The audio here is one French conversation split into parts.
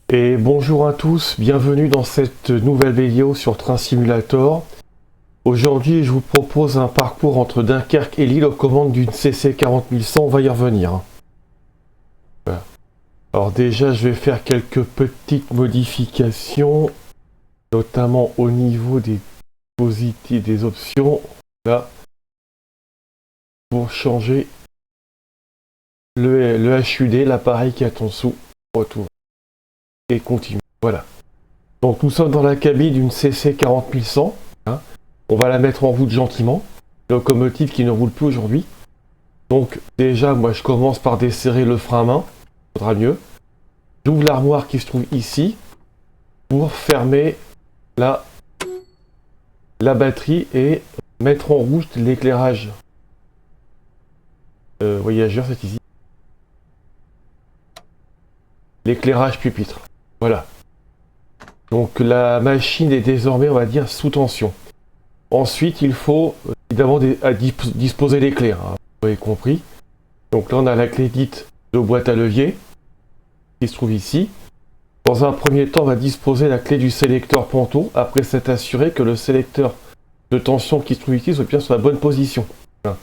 Et bonjour à tous, bienvenue dans cette nouvelle vidéo sur Train Simulator. Aujourd'hui, je vous propose un parcours entre Dunkerque et Lille aux commandes d'une CC 40100, on va y revenir. Voilà. Alors déjà, je vais faire quelques petites modifications, notamment au niveau des dispositifs, des options, là, pour changer le HUD, l'appareil qui est en dessous, retour, et continue, voilà. Donc nous sommes dans la cabine d'une CC 40100, hein. On va la mettre en route gentiment, locomotive qui ne roule plus aujourd'hui. Donc déjà, moi je commence par desserrer le frein à main, faudra mieux. J'ouvre l'armoire qui se trouve ici, pour fermer la batterie et mettre en route l'éclairage voyageur, c'est ici. L'éclairage pupitre, voilà. Donc la machine est désormais, on va dire, sous tension. Ensuite, il faut évidemment disposer les clés, hein, vous avez compris. Donc là, on a la clé dite de boîte à levier, qui se trouve ici. Dans un premier temps, on va disposer la clé du sélecteur Panto, après s'être assuré que le sélecteur de tension qui se trouve ici soit bien sur la bonne position. Voilà.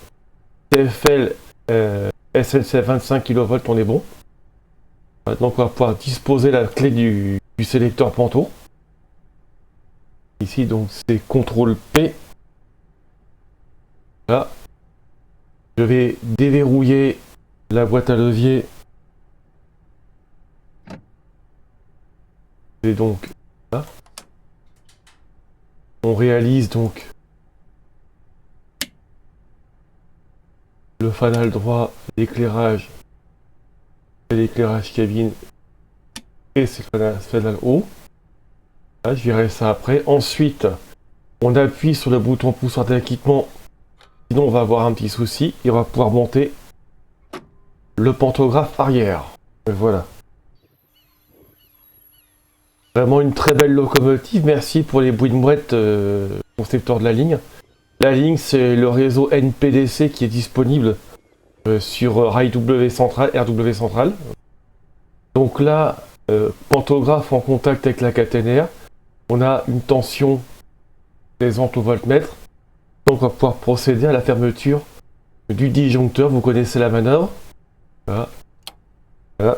TFL SNCF 25 kV, on est bon. Donc on va pouvoir disposer la clé du sélecteur Panto. Ici, donc c'est CTRL P. Là, je vais déverrouiller la boîte à levier. Et donc là, on réalise donc le fanal droit, l'éclairage, l'éclairage cabine et c'est le fanal haut. Là, je verrai ça après. Ensuite, on appuie sur le bouton pousseur d'équipement. Sinon, on va avoir un petit souci. Et on va pouvoir monter le pantographe arrière. Et voilà. Vraiment une très belle locomotive. Merci pour les bruits de mouette au secteur de la ligne. La ligne, c'est le réseau NPDC qui est disponible sur Rail W Central, RW Central. Donc là, pantographe en contact avec la caténaire. On a une tension présente au voltmètre. Donc on va pouvoir procéder à la fermeture du disjoncteur. Vous connaissez la manœuvre. Voilà. Voilà.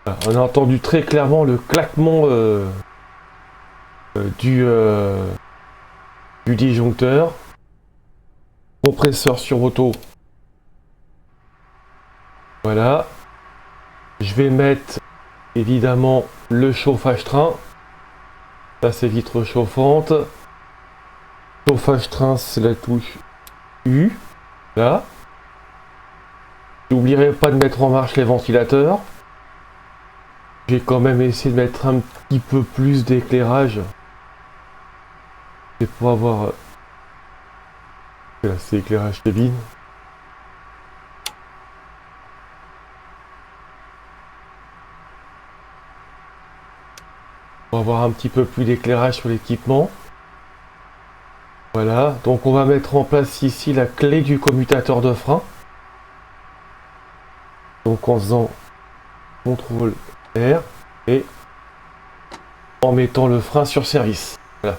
Voilà. On a entendu très clairement le claquement du disjoncteur. Compresseur sur auto. Voilà. Je vais mettre évidemment le chauffage train. Là c'est vitre chauffante. Chauffage train, c'est la touche U. Là. N'oublierez pas de mettre en marche les ventilateurs. J'ai quand même essayé de mettre un petit peu plus d'éclairage. Et pour avoir... Là c'est éclairage cabine. Pour avoir un petit peu plus d'éclairage sur l'équipement. Voilà, donc on va mettre en place ici la clé du commutateur de frein. Donc en faisant CTRL R et en mettant le frein sur service. Voilà.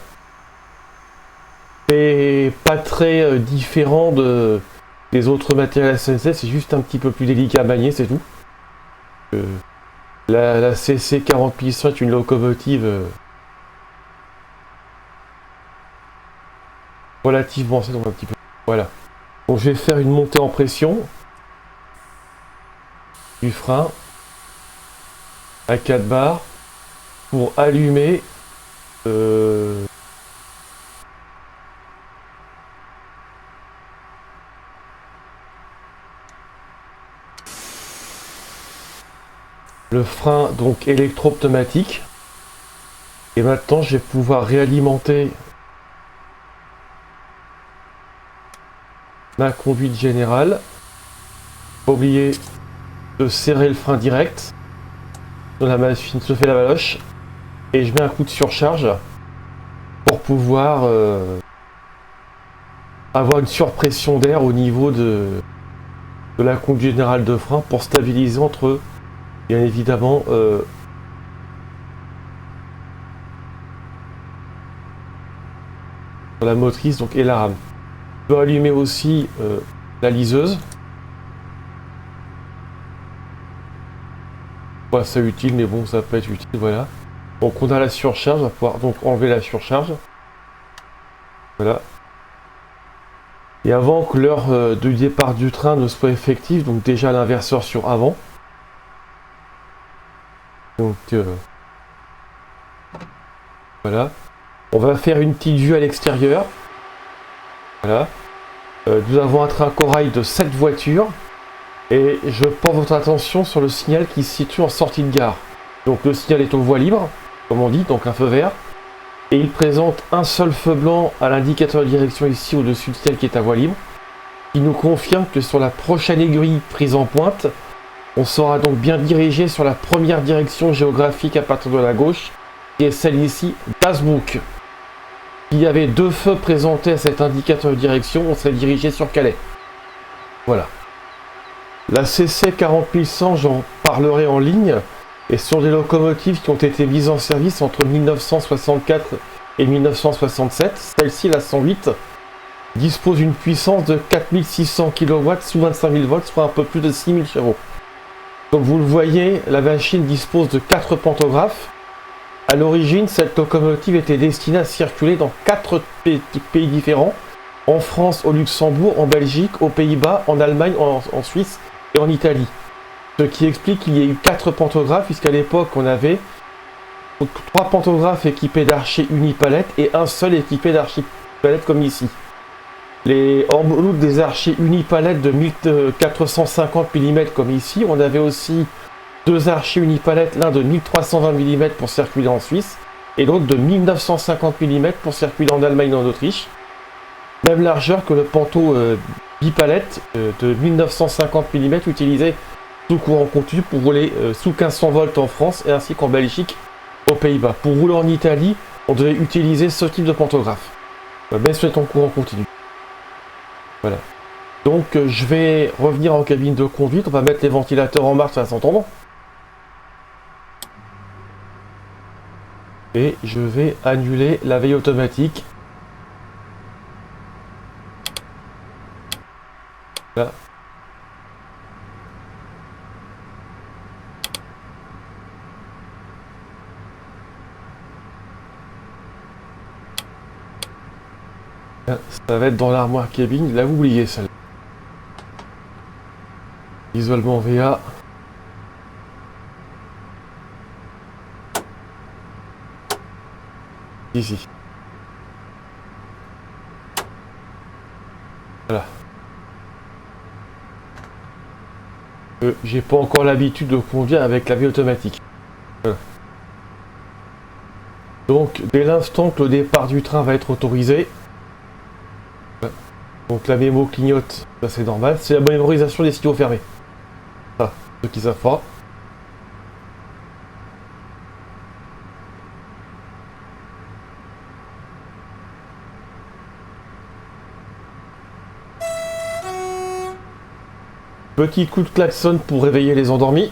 C'est pas très différent des autres matériels SNCF, c'est juste un petit peu plus délicat à manier, c'est tout. La CC 40100 est une locomotive relativement simple, un petit peu. Voilà. Donc je vais faire une montée en pression du frein à 4 bars pour allumer le frein donc électro-pneumatique. Et maintenant je vais pouvoir réalimenter ma conduite générale. Pas oublier de serrer le frein direct. La machine se fait la valoche. Et je mets un coup de surcharge pour pouvoir avoir une surpression d'air au niveau de la conduite générale de frein pour stabiliser entre, bien évidemment, la motrice donc, et la rame. Je peux allumer aussi la liseuse. Pas ça utile, mais bon, ça peut être utile, voilà. Donc on a la surcharge, on va pouvoir donc enlever la surcharge. Voilà. Et avant que l'heure de départ du train ne soit effective, donc déjà l'inverseur sur avant. Donc voilà. On va faire une petite vue à l'extérieur. Voilà. Nous avons un train corail de 7 voitures. Et je porte votre attention sur le signal qui se situe en sortie de gare. Donc le signal est aux voies libres, comme on dit, donc un feu vert. Et il présente un seul feu blanc à l'indicateur de direction ici au-dessus du ciel qui est à voie libre. Qui nous confirme que sur la prochaine aiguille prise en pointe, on sera donc bien dirigé sur la première direction géographique à partir de la gauche, qui est celle ici d'Azbrook. Il y avait 2 feux présentés à cet indicateur de direction, on serait dirigé sur Calais. Voilà. La CC 40100, j'en parlerai en ligne, et sur des locomotives qui ont été mises en service entre 1964 et 1967. Celle-ci, la 108, dispose d'une puissance de 4600 kW sous 25 000 volts, soit un peu plus de 6000 chevaux. Comme vous le voyez, la machine dispose de 4 pantographes. À l'origine, cette locomotive était destinée à circuler dans 4 pays différents, en France, au Luxembourg, en Belgique, aux Pays-Bas, en Allemagne, en Suisse et en Italie. Ce qui explique qu'il y ait eu 4 pantographes, puisqu'à l'époque on avait 3 pantographes équipés d'archets unipalettes et un seul équipé d'archets palettes comme ici. En outre des archets unipalettes de 1450 mm comme ici, on avait aussi 2 archets unipalettes, l'un de 1320 mm pour circuler en Suisse et l'autre de 1950 mm pour circuler en Allemagne et en Autriche. Même largeur que le panto bipalette de 1950 mm utilisé sous courant continu pour rouler sous 1500 volts en France et ainsi qu'en Belgique, aux Pays-Bas. Pour rouler en Italie, on devait utiliser ce type de pantographe, même si c'est en courant continu. Voilà. Donc je vais revenir en cabine de conduite, on va mettre les ventilateurs en marche, ça va s'entendre. Et je vais annuler la veille automatique. Là. Ça va être dans l'armoire cabine, là vous oubliez celle-là. Isolement VA. Ici. Voilà. J'ai pas encore l'habitude de conduire avec la vie automatique. Voilà. Donc dès l'instant que le départ du train va être autorisé, donc la mémo clignote, ça c'est normal, c'est la mémorisation des signaux fermés. Ça, ceux qui savent pas. Petit coup de klaxon pour réveiller les endormis.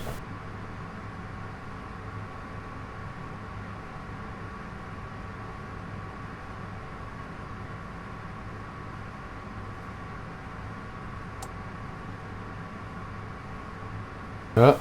Voilà.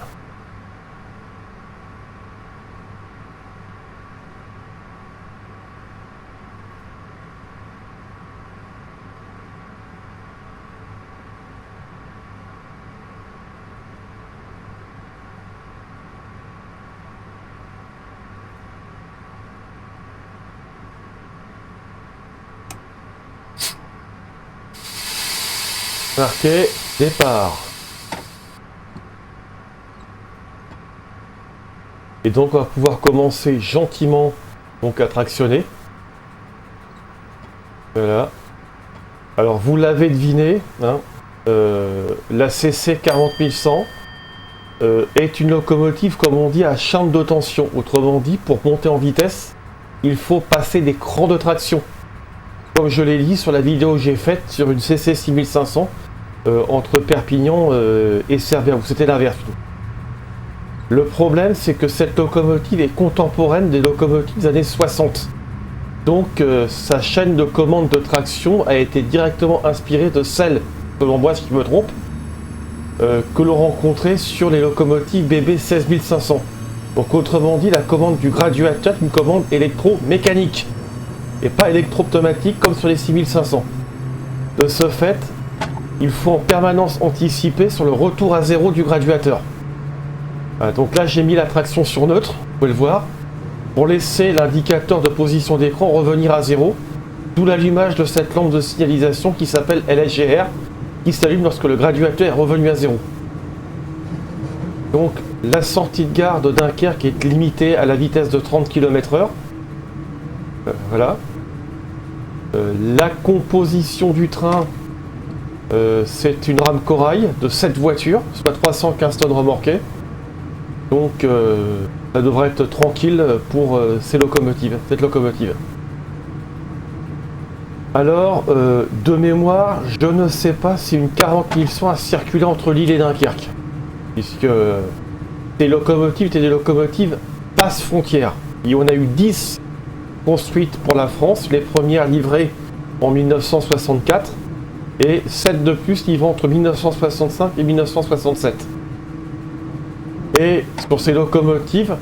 Marqué départ. Et donc on va pouvoir commencer gentiment donc à tractionner. Voilà. Alors vous l'avez deviné, hein, la CC 40100 est une locomotive comme on dit à chambre de tension. Autrement dit, pour monter en vitesse, il faut passer des crans de traction. comme je l'ai dit sur la vidéo que j'ai faite sur une CC 6500 entre Perpignan et Cerbère, où c'était l'inverse. Le problème, c'est que cette locomotive est contemporaine des locomotives des années 60. Donc sa chaîne de commande de traction a été directement inspirée de celle, selon moi si je me trompe, que l'on rencontrait sur les locomotives BB 16500. Donc autrement dit, la commande du graduateur est une commande électromécanique et pas électro-automatique comme sur les 6500. De ce fait, il faut en permanence anticiper sur le retour à zéro du graduateur. Donc là j'ai mis la traction sur neutre, vous pouvez le voir, pour laisser l'indicateur de position d'écran revenir à zéro, d'où l'allumage de cette lampe de signalisation qui s'appelle LSGR, qui s'allume lorsque le graduateur est revenu à zéro. Donc la sortie de gare de Dunkerque est limitée à la vitesse de 30 km/h. Voilà. La composition du train, c'est une rame corail de 7 voitures, soit 315 tonnes remorquées. Donc ça devrait être tranquille pour cette locomotive. Alors, de mémoire, je ne sais pas si une 40 100 a circulé entre Lille et Dunkerque. Puisque ces locomotives étaient des locomotives passe-frontières. Il y en a eu 10 construites pour la France, les premières livrées en 1964, et 7 de plus livrées entre 1965 et 1967. Et sur ces locomotives,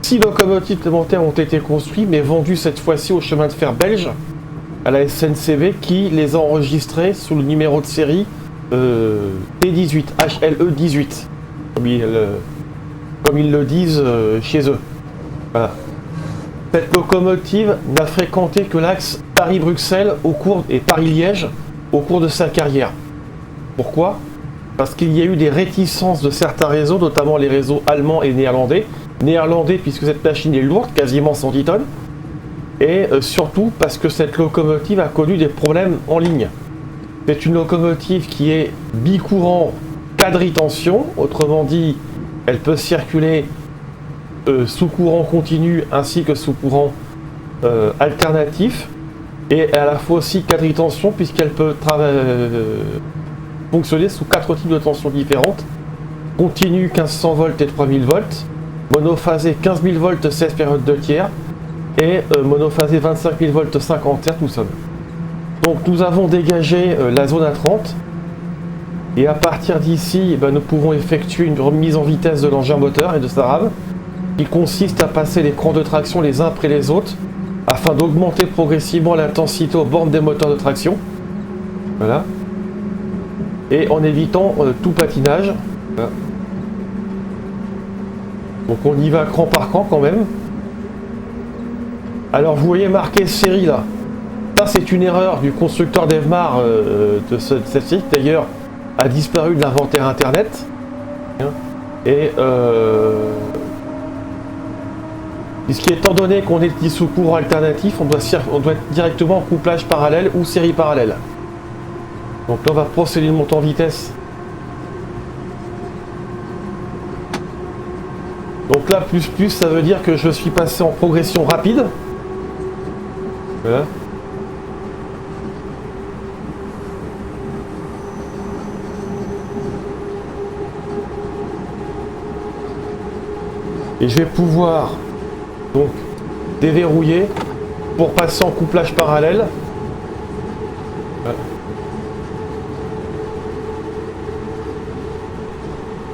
6 locomotives supplémentaires ont été construites, mais vendues cette fois-ci au chemin de fer belge, à la SNCB, qui les a enregistrées sous le numéro de série T18, HLE18, comme ils le disent chez eux. Voilà. Cette locomotive n'a fréquenté que l'axe Paris-Bruxelles et Paris-Liège au cours de sa carrière. Pourquoi ? Parce qu'il y a eu des réticences de certains réseaux, notamment les réseaux allemands et néerlandais. Néerlandais puisque cette machine est lourde, quasiment 110 tonnes. Et surtout parce que cette locomotive a connu des problèmes en ligne. C'est une locomotive qui est bicourant quadritension, autrement dit, elle peut circuler sous courant continu ainsi que sous courant alternatif, et à la fois aussi quadritension puisqu'elle peut fonctionner sous 4 types de tensions différentes: continu 1500 volts et 3000 volts, monophasé 15 000 volts 16 périodes de tiers, et monophasé 25 000 volts 50 Hz tout seul. Donc nous avons dégagé la zone à 30, et à partir d'ici nous pouvons effectuer une remise en vitesse de l'engin moteur et de sa rame, qui consiste à passer les crans de traction les uns après les autres afin d'augmenter progressivement l'intensité aux bornes des moteurs de traction. Voilà. Et en évitant tout patinage. Voilà. Donc on y va cran par cran quand même. Alors vous voyez marqué série là. Ça c'est une erreur du constructeur d'Evmar de cette site, d'ailleurs a disparu de l'inventaire internet. Et puisqu'étant donné qu'on est dit sous courant alternatif, on doit être directement en couplage parallèle ou série parallèle. Donc là on va procéder de monter en vitesse. Donc là plus ça veut dire que je suis passé en progression rapide. Voilà. Et je vais pouvoir donc déverrouiller pour passer en couplage parallèle. Voilà.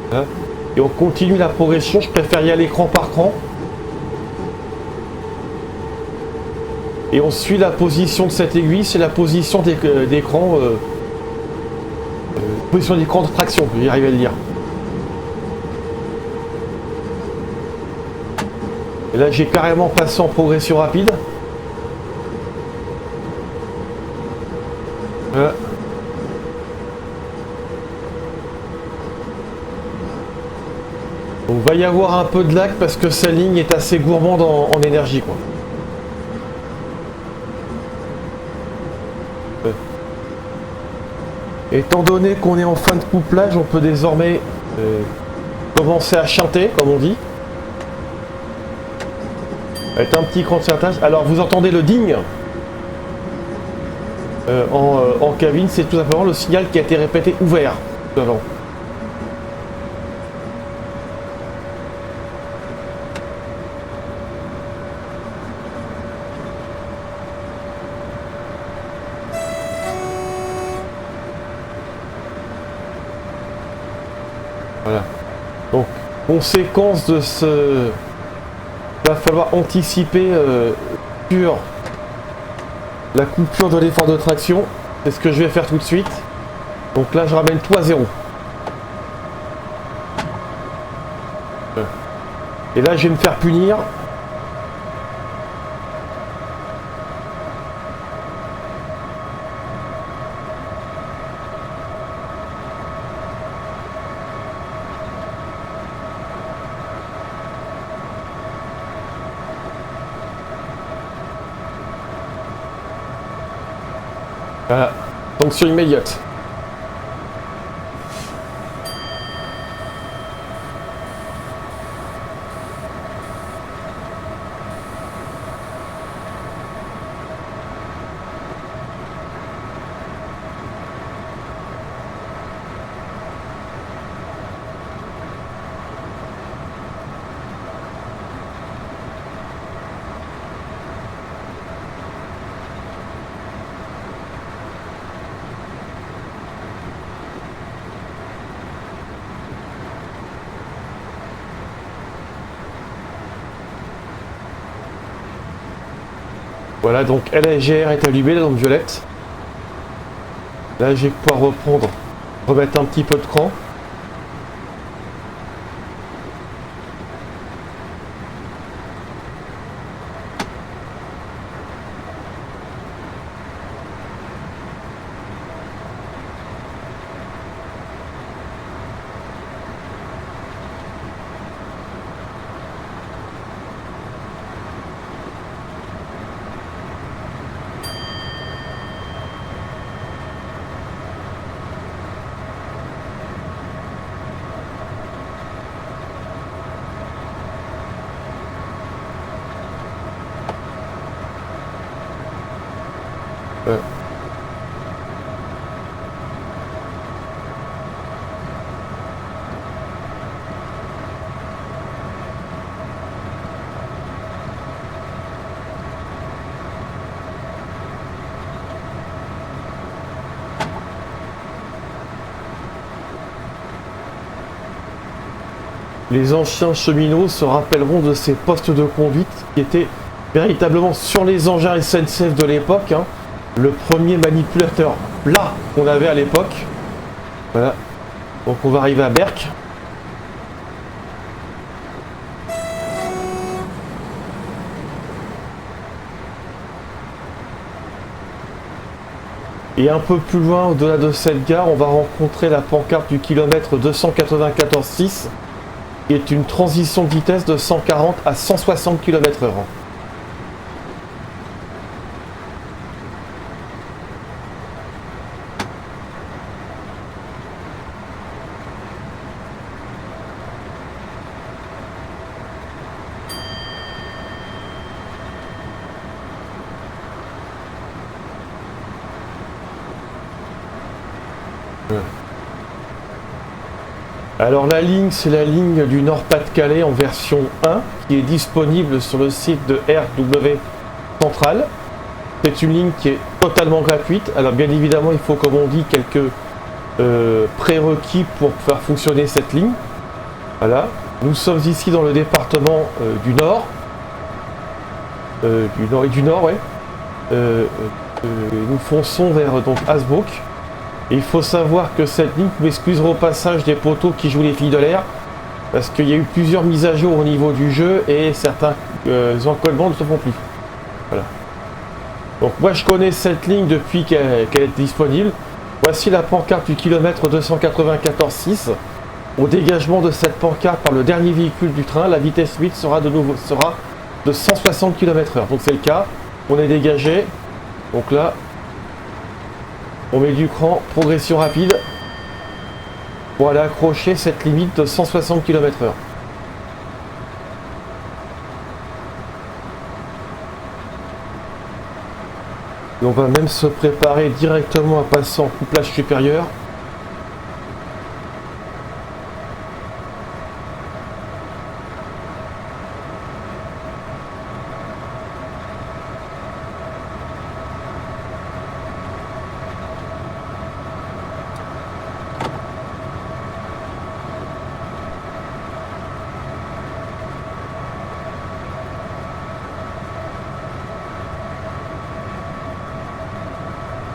Voilà. Et on continue la progression, je préfère y aller cran par cran. Et on suit la position de cette aiguille, c'est la position d'écran, position d'écran de traction, je vais y arriver à le dire. Et là j'ai carrément passé en progression rapide. Voilà. Donc il va y avoir un peu de lag parce que sa ligne est assez gourmande en énergie, quoi. Étant donné qu'on est en fin de couplage, on peut désormais commencer à chanter, comme on dit. Avec un petit cran de certage. Alors vous entendez le ding. en cabine, c'est tout simplement le signal qui a été répété ouvert tout avant. Voilà. Donc, conséquence de ce... Il va falloir anticiper sur la coupure de l'effort de traction. C'est ce que je vais faire tout de suite. Donc là, je ramène tout à 0. Et là, je vais me faire punir. Voilà, sanction immédiate. Voilà, donc LGR est allumée, la lampe violette. Là, je vais pouvoir reprendre, remettre un petit peu de cran. Les anciens cheminots se rappelleront de ces postes de conduite qui étaient véritablement sur les engins SNCF de l'époque, hein, le premier manipulateur plat qu'on avait à l'époque. Voilà. Donc on va arriver à Berck. Et un peu plus loin, au-delà de cette gare, on va rencontrer la pancarte du kilomètre 294,6, qui est une transition de vitesse de 140 à 160 km/h. Alors la ligne, c'est la ligne du Nord-Pas-de-Calais en version 1 qui est disponible sur le site de RW Central. C'est une ligne qui est totalement gratuite. Alors bien évidemment, il faut, comme on dit, quelques prérequis pour faire fonctionner cette ligne. Voilà. Nous sommes ici dans le département du Nord. Du Nord, ouais. Nous fonçons vers donc Hasbrook. Et il faut savoir que cette ligne, vous m'excuserez au passage des poteaux qui jouent les filles de l'air, parce qu'il y a eu plusieurs mises à jour au niveau du jeu et certains encollements ne se font plus. Voilà. Donc moi je connais cette ligne depuis qu'elle est disponible. Voici la pancarte du kilomètre 294,6. Au dégagement de cette pancarte par le dernier véhicule du train, la vitesse limite sera de 160 km/h. Donc c'est le cas. On est dégagé. Donc là, on met du cran, progression rapide, pour aller accrocher cette limite de 160 km/h. Et on va même se préparer directement à passer en couplage supérieur.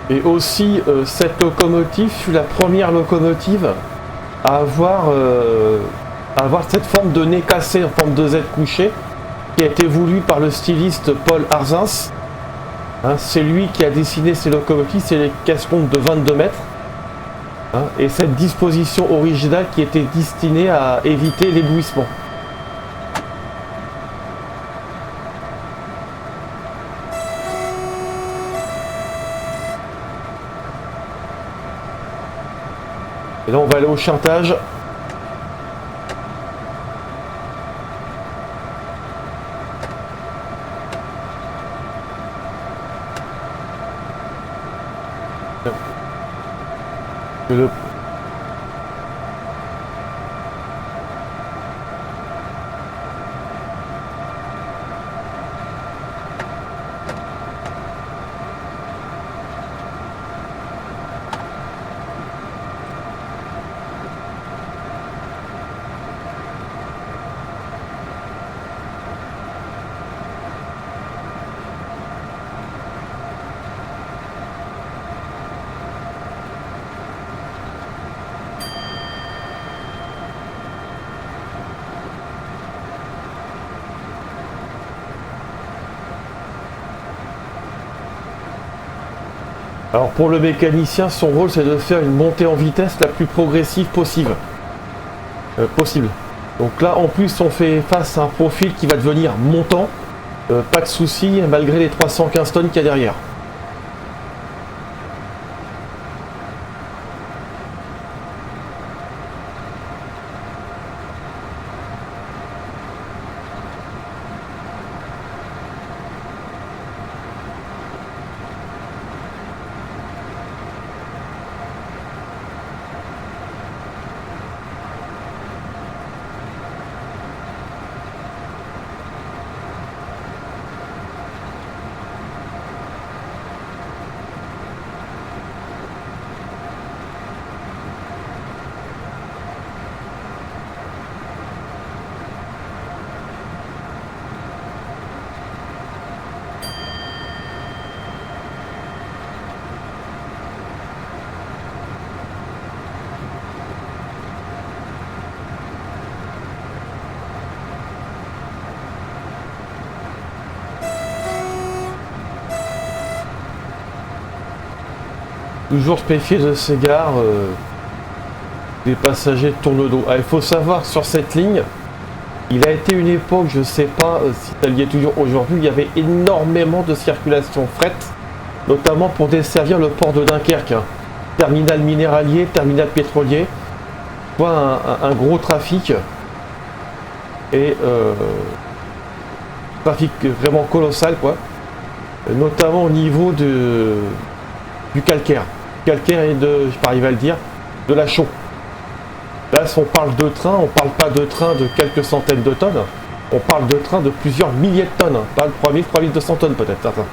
Et aussi, cette locomotive fut la première locomotive à avoir cette forme de nez cassé en forme de Z couché, qui a été voulu par le styliste Paul Arzins. Hein, c'est lui qui a dessiné ces locomotives, c'est les casse-comptes de 22 mètres. Hein, et cette disposition originale qui était destinée à éviter l'éblouissement. Et là on va aller au chantage. Le... Alors pour le mécanicien, son rôle c'est de faire une montée en vitesse la plus progressive possible. Donc là en plus on fait face à un profil qui va devenir montant. Pas de souci malgré les 315 tonnes qu'il y a derrière. Toujours se méfier de ces gares, des passagers tournent le dos. Ah, il faut savoir que sur cette ligne, il a été une époque, je ne sais pas si ça y est toujours aujourd'hui, il y avait énormément de circulation fret, notamment pour desservir le port de Dunkerque. Hein. Terminal minéralier, terminal pétrolier, soit un gros trafic, et trafic vraiment colossal, quoi. Notamment au niveau du calcaire. Calcaire et de, je n'arrive à le dire, de la chaux. Là, si on parle de train, on parle pas de train de quelques centaines de tonnes, on parle de train de plusieurs milliers de tonnes, pas de 3000, 3200 tonnes peut-être, certains.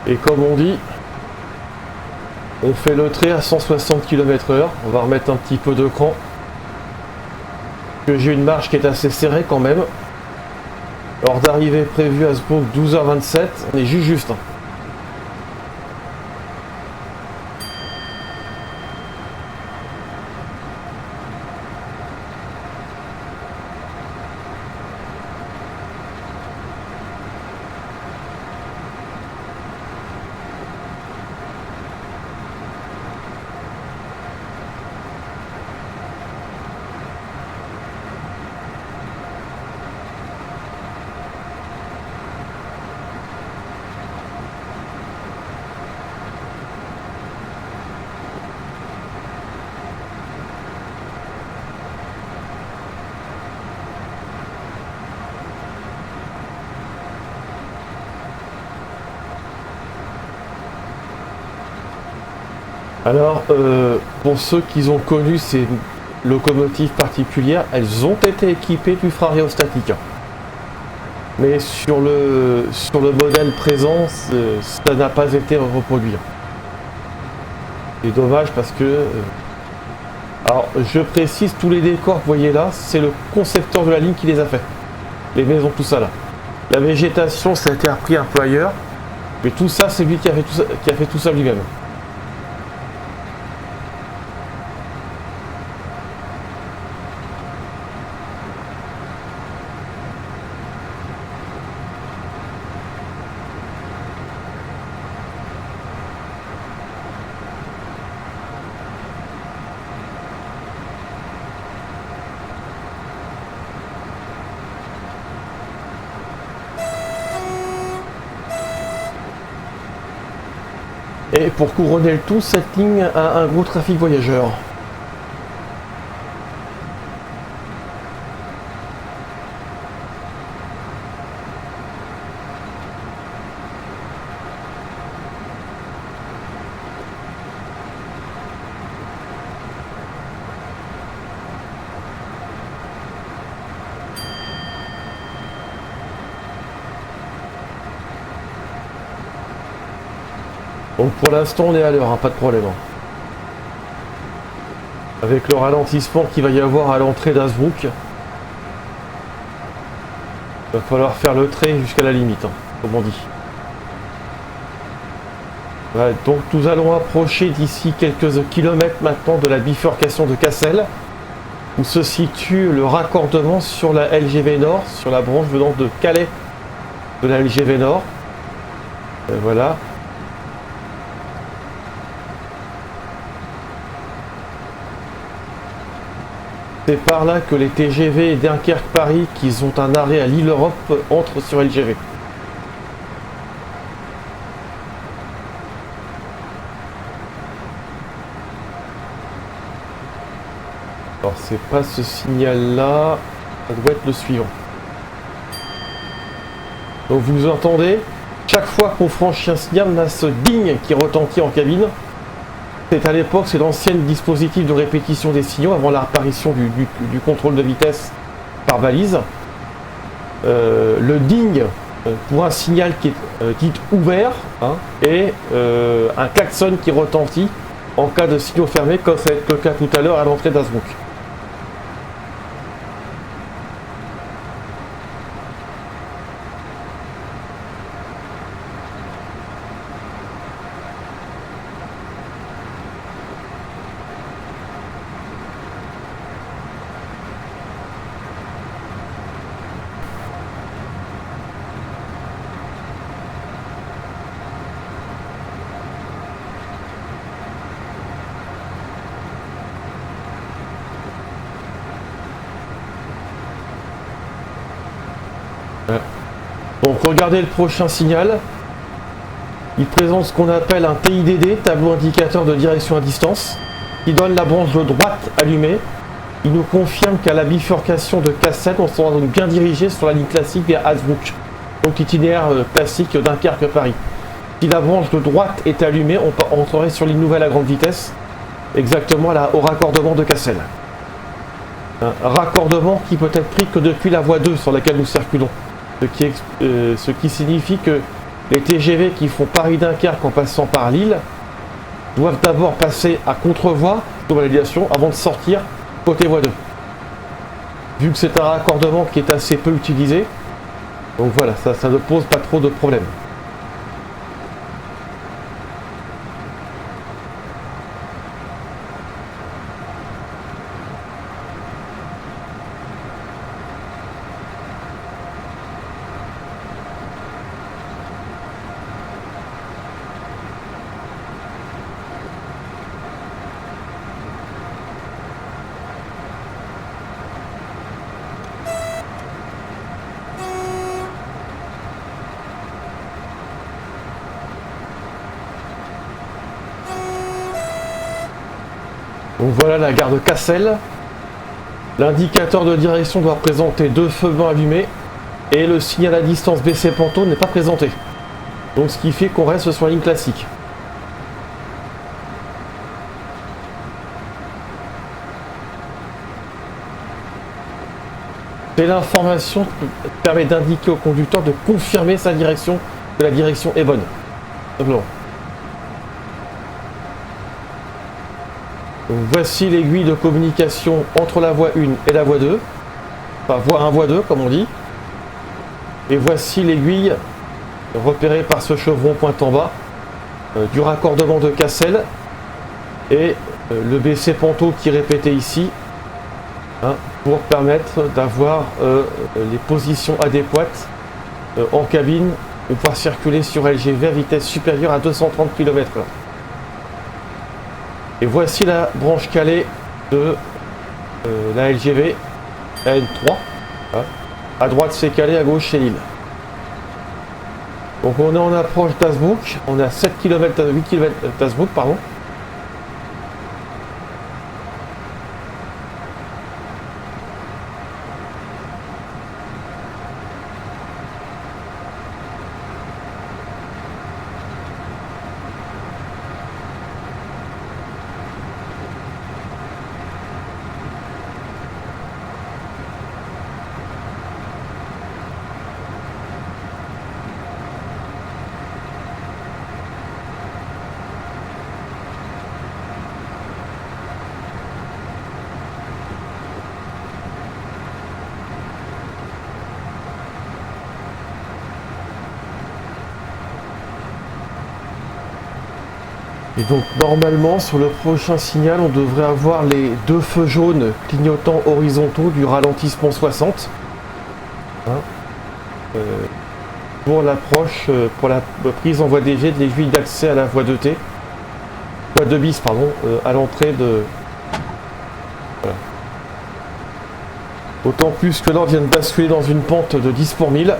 Et comme on dit, on fait le trait à 160 km/h. On va remettre un petit peu de cran. Que j'ai une marge qui est assez serrée quand même. Heure d'arrivée prévue à Hasbrook 12h27. On est juste. Hein. Alors, pour ceux qui ont connu ces locomotives particulières, elles ont été équipées du frein rhéostatique. Mais sur le modèle présent, ça n'a pas été reproduit. C'est dommage parce que... alors, je précise, tous les décors que vous voyez là, c'est le concepteur de la ligne qui les a fait. Les maisons, tout ça là. La végétation, ça a été repris un peu ailleurs. Mais tout ça, c'est lui qui a fait tout ça lui-même. Et pour couronner le tout, cette ligne a un gros trafic voyageurs. Donc pour l'instant on est à l'heure, hein, pas de problème. Avec le ralentissement qu'il va y avoir à l'entrée d'Azbrook, il va falloir faire le trait jusqu'à la limite, hein, comme on dit. Ouais, donc nous allons approcher d'ici quelques kilomètres maintenant de la bifurcation de Cassel, où se situe le raccordement sur la LGV Nord, sur la branche venant de Calais de la LGV Nord. Voilà. C'est par là que les TGV Dunkerque-Paris, qui ont un arrêt à Lille Europe, entrent sur LGV. Alors c'est pas ce signal-là, ça doit être le suivant. Donc vous entendez, chaque fois qu'on franchit un signal, on a ce ding qui retentit en cabine. C'est à l'époque, c'est l'ancien dispositif de répétition des signaux avant l'apparition du contrôle de vitesse par balise. Le ding pour un signal qui est dit ouvert, hein, et un klaxon qui retentit en cas de signaux fermés, comme ça va être le cas tout à l'heure à l'entrée d'Azbrook. Donc regardez le prochain signal. Il présente ce qu'on appelle un TIDD, tableau indicateur de direction à distance, qui donne la branche de droite allumée. Il nous confirme qu'à la bifurcation de Cassel, on sera donc bien dirigé sur la ligne classique vers Hazebrouck, donc itinéraire classique Dunkerque-Paris. Si la branche de droite est allumée, on entrerait sur l'île nouvelle à grande vitesse, exactement au raccordement de Cassel. Un raccordement qui peut être pris que depuis la voie 2 sur laquelle nous circulons. Ce qui signifie que les TGV qui font Paris-Dunkerque en passant par Lille doivent d'abord passer à contre-voie de validation avant de sortir côté voie 2. Vu que c'est un raccordement qui est assez peu utilisé, donc voilà, ça ne pose pas trop de problèmes. Donc voilà la gare de Cassel. L'indicateur de direction doit présenter 2 feux blancs allumés et le signal à distance baissé panto n'est pas présenté. Donc ce qui fait qu'on reste sur la ligne classique. C'est l'information qui permet d'indiquer au conducteur de confirmer sa direction, que la direction est bonne. Simplement. Donc, voici l'aiguille de communication entre la voie 1 et la voie 2. Enfin, voie 1, voie 2, comme on dit. Et voici l'aiguille repérée par ce chevron pointe en bas du raccordement de Cassel et le BC Panto qui est répété ici, hein, pour permettre d'avoir les positions adéquates en cabine pour pouvoir circuler sur LGV à vitesse supérieure à 230 km/h. Et voici la branche calée de la LGV N3. Hein. À droite c'est Calais, à gauche c'est Lille. Donc on est en approche d'Hazebrouck, on est à 7 km, 8 km d'Hazebrouck, pardon. Et donc normalement sur le prochain signal on devrait avoir les deux feux jaunes clignotants horizontaux du ralentissement 60, hein, pour l'approche, pour la prise en voie DG de l'aiguille d'accès à la voie 2T, voie 2 bis pardon, à l'entrée de... Voilà. Autant plus que là on vient de basculer dans une pente de 10 pour 1000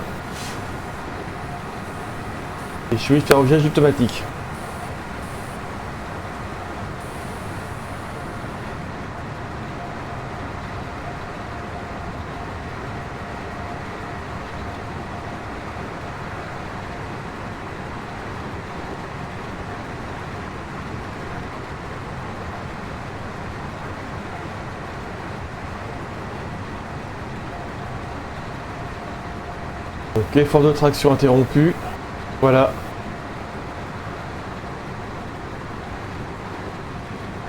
et je suis faire objet automatique. Donc effort de traction interrompu, voilà.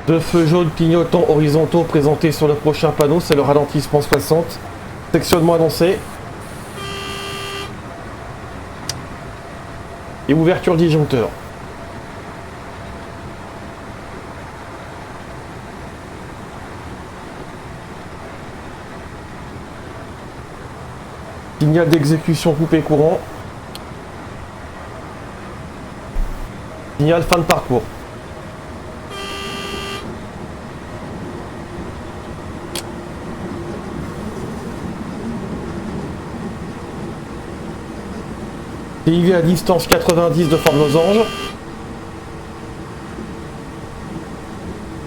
Deux feux jaunes clignotants horizontaux présentés sur le prochain panneau, c'est le ralentissement 60. Sectionnement annoncé. Et ouverture disjoncteur. Signal d'exécution coupé courant. Signal fin de parcours. TIV à distance 90 de forme losange.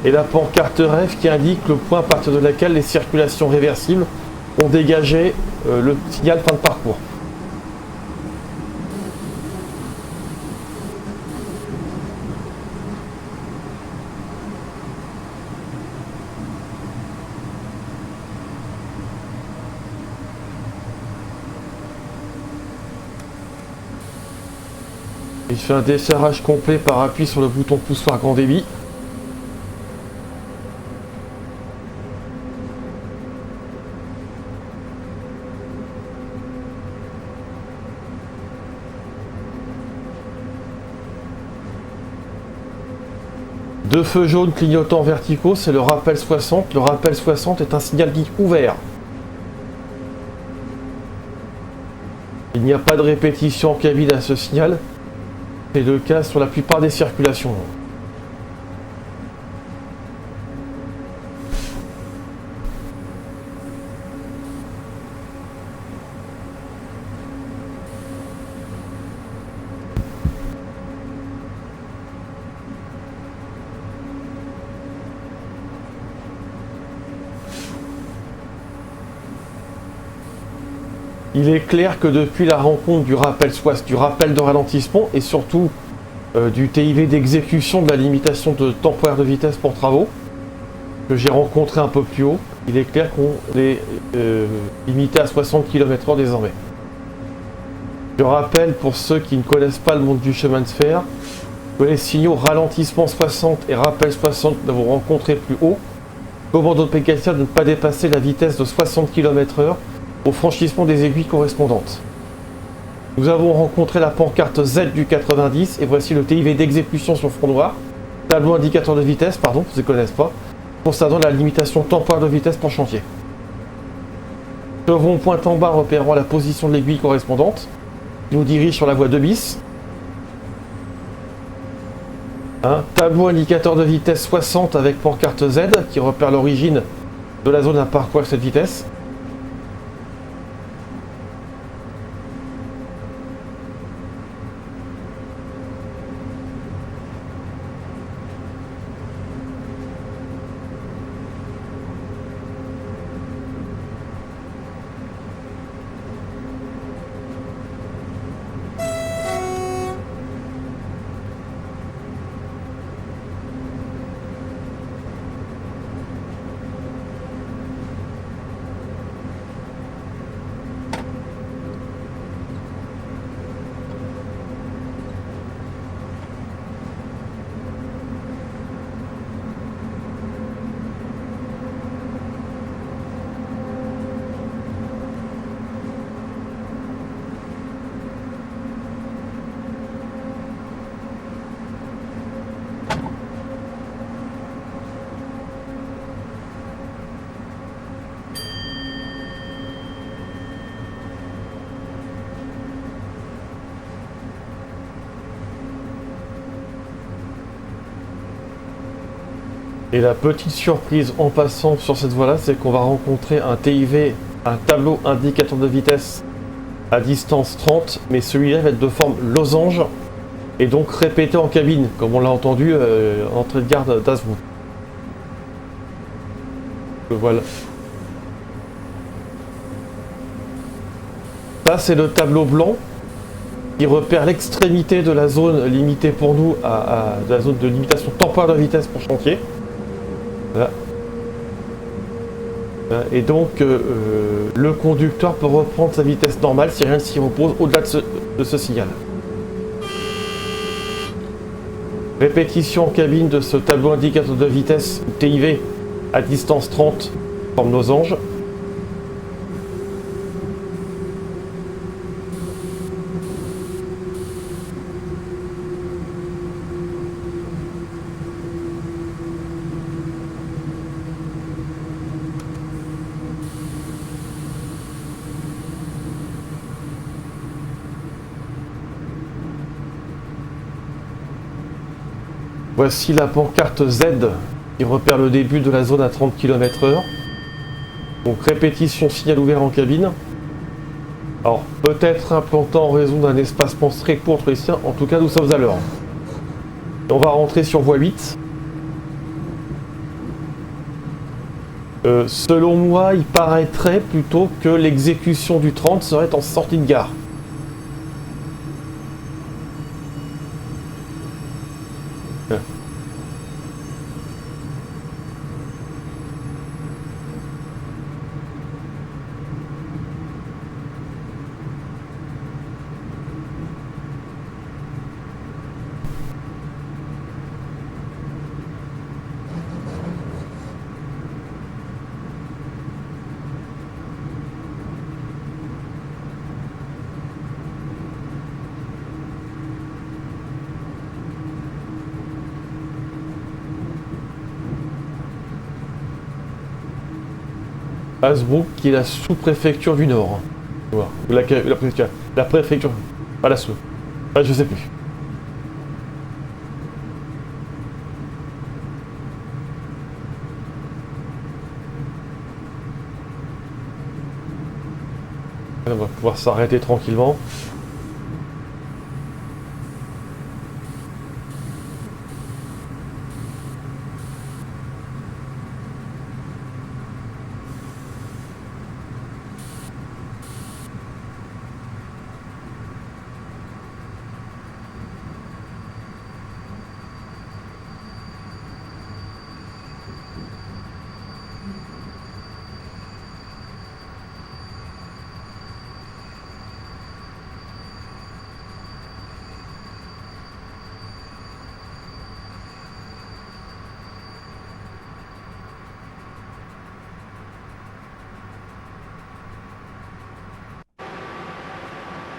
Et la pancarte REF qui indique le point à partir de laquelle les circulations réversibles ont dégagé le signal fin de parcours. Il fait un desserrage complet par appui sur le bouton poussoir grand débit. Deux feux jaunes clignotants verticaux, c'est le rappel 60. Le rappel 60 est un signal dit ouvert. Il n'y a pas de répétition en cabine à ce signal. C'est le cas sur la plupart des circulations. Il est clair que depuis la rencontre du rappel de ralentissement et surtout du TIV d'exécution de la limitation de temporaire de vitesse pour travaux, que j'ai rencontré un peu plus haut, il est clair qu'on est limité à 60 km/h désormais. Je rappelle pour ceux qui ne connaissent pas le monde du chemin de fer que les signaux ralentissement 60 et rappel 60 que nous avons rencontrés plus haut commandent aux mécaniciens de ne pas dépasser la vitesse de 60 km/h au franchissement des aiguilles correspondantes. Nous avons rencontré la pancarte Z du 90 et voici le TIV d'exécution sur fond noir, tableau indicateur de vitesse, pardon, pour ceux qui ne connaissent pas, concernant la limitation temporaire de vitesse pour chantier. Chevron pointe en bas repérant la position de l'aiguille correspondante, qui nous dirige sur la voie 2 bis. Un tableau indicateur de vitesse 60 avec pancarte Z qui repère l'origine de la zone à parcourir cette vitesse. Et la petite surprise en passant sur cette voie-là, c'est qu'on va rencontrer un TIV, un tableau indicateur de vitesse à distance 30, mais celui-là va être de forme losange et donc répété en cabine, comme on l'a entendu entrée de gare d'Azwood. Voilà. Ça, c'est le tableau blanc qui repère l'extrémité de la zone limitée pour nous de la zone de limitation temporaire de vitesse pour chantier. Voilà. Et donc le conducteur peut reprendre sa vitesse normale si rien ne s'y repose au-delà de ce signal. Répétition en cabine de ce tableau indicateur de vitesse TIV à distance 30 forme losange. Voici la pancarte Z qui repère le début de la zone à 30 km/h. Donc répétition signal ouvert en cabine. Alors peut-être implantant en raison d'un espacement très court entre les siens, en tout cas nous sommes à l'heure. On va rentrer sur voie 8. Selon moi, il paraîtrait plutôt que l'exécution du 30 serait en sortie de gare. Hazebrouck qui est la sous-préfecture du Nord. Voilà. La préfecture. Pas la sous. Ouais, je sais plus. On va pouvoir s'arrêter tranquillement.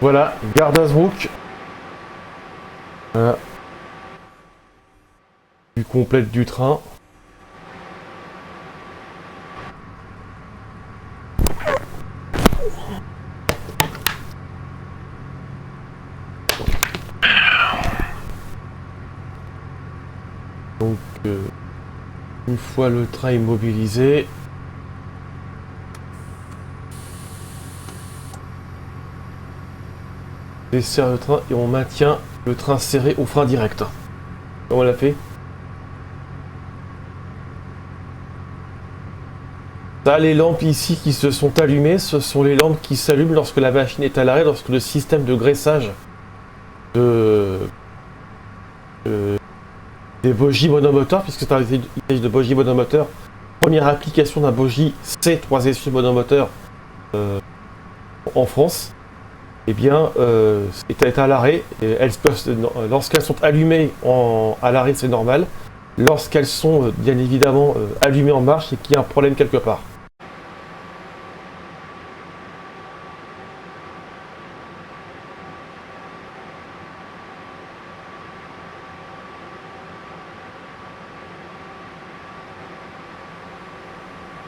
Voilà, gare d'Innsbruck. Voilà. Vue complète du train. Donc, une fois le train immobilisé, on dessert le train et on maintient le train serré au frein direct. Comment on l'a fait? Ça, les lampes ici qui se sont allumées, ce sont les lampes qui s'allument lorsque la machine est à l'arrêt, lorsque le système de graissage des bogies monomoteurs, puisque c'est un usage de bogies monomoteurs, première application d'un bogie C3 essieux monomoteur en France, eh bien, est à l'arrêt. Lorsqu'elles sont allumées à l'arrêt, c'est normal. Lorsqu'elles sont bien évidemment allumées en marche, c'est qu'il y a un problème quelque part.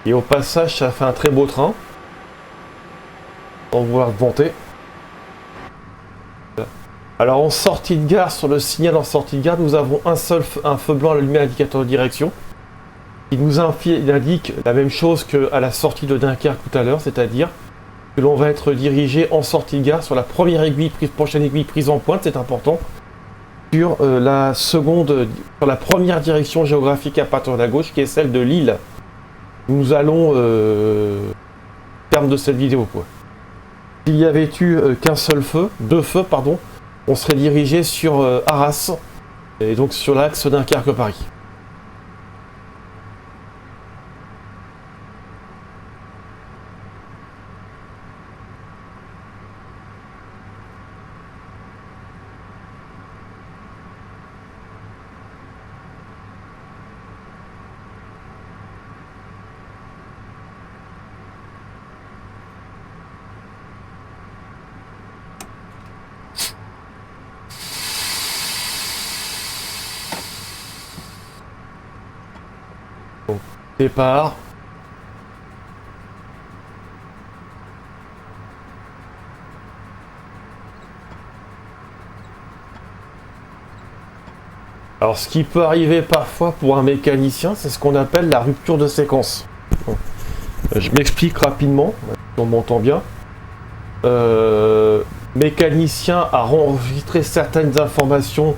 Et au passage, ça fait un très beau train. On va voir vanter. Alors en sortie de gare, sur le signal en sortie de gare, nous avons un feu blanc allumé indicateur de direction. Il nous indique la même chose qu'à la sortie de Dunkerque tout à l'heure, c'est-à-dire que l'on va être dirigé en sortie de gare sur la prochaine aiguille prise en pointe, c'est important, sur sur la première direction géographique à partir de la gauche, qui est celle de Lille. Nous allons terme de cette vidéo quoi. S'il y avait eu deux feux pardon, on serait dirigé sur Arras et donc sur l'axe Dunkerque-Paris. Donc, départ. Alors ce qui peut arriver parfois pour un mécanicien, c'est ce qu'on appelle la rupture de séquence. Bon. Je m'explique rapidement, si on m'entend bien. Mécanicien a enregistré certaines informations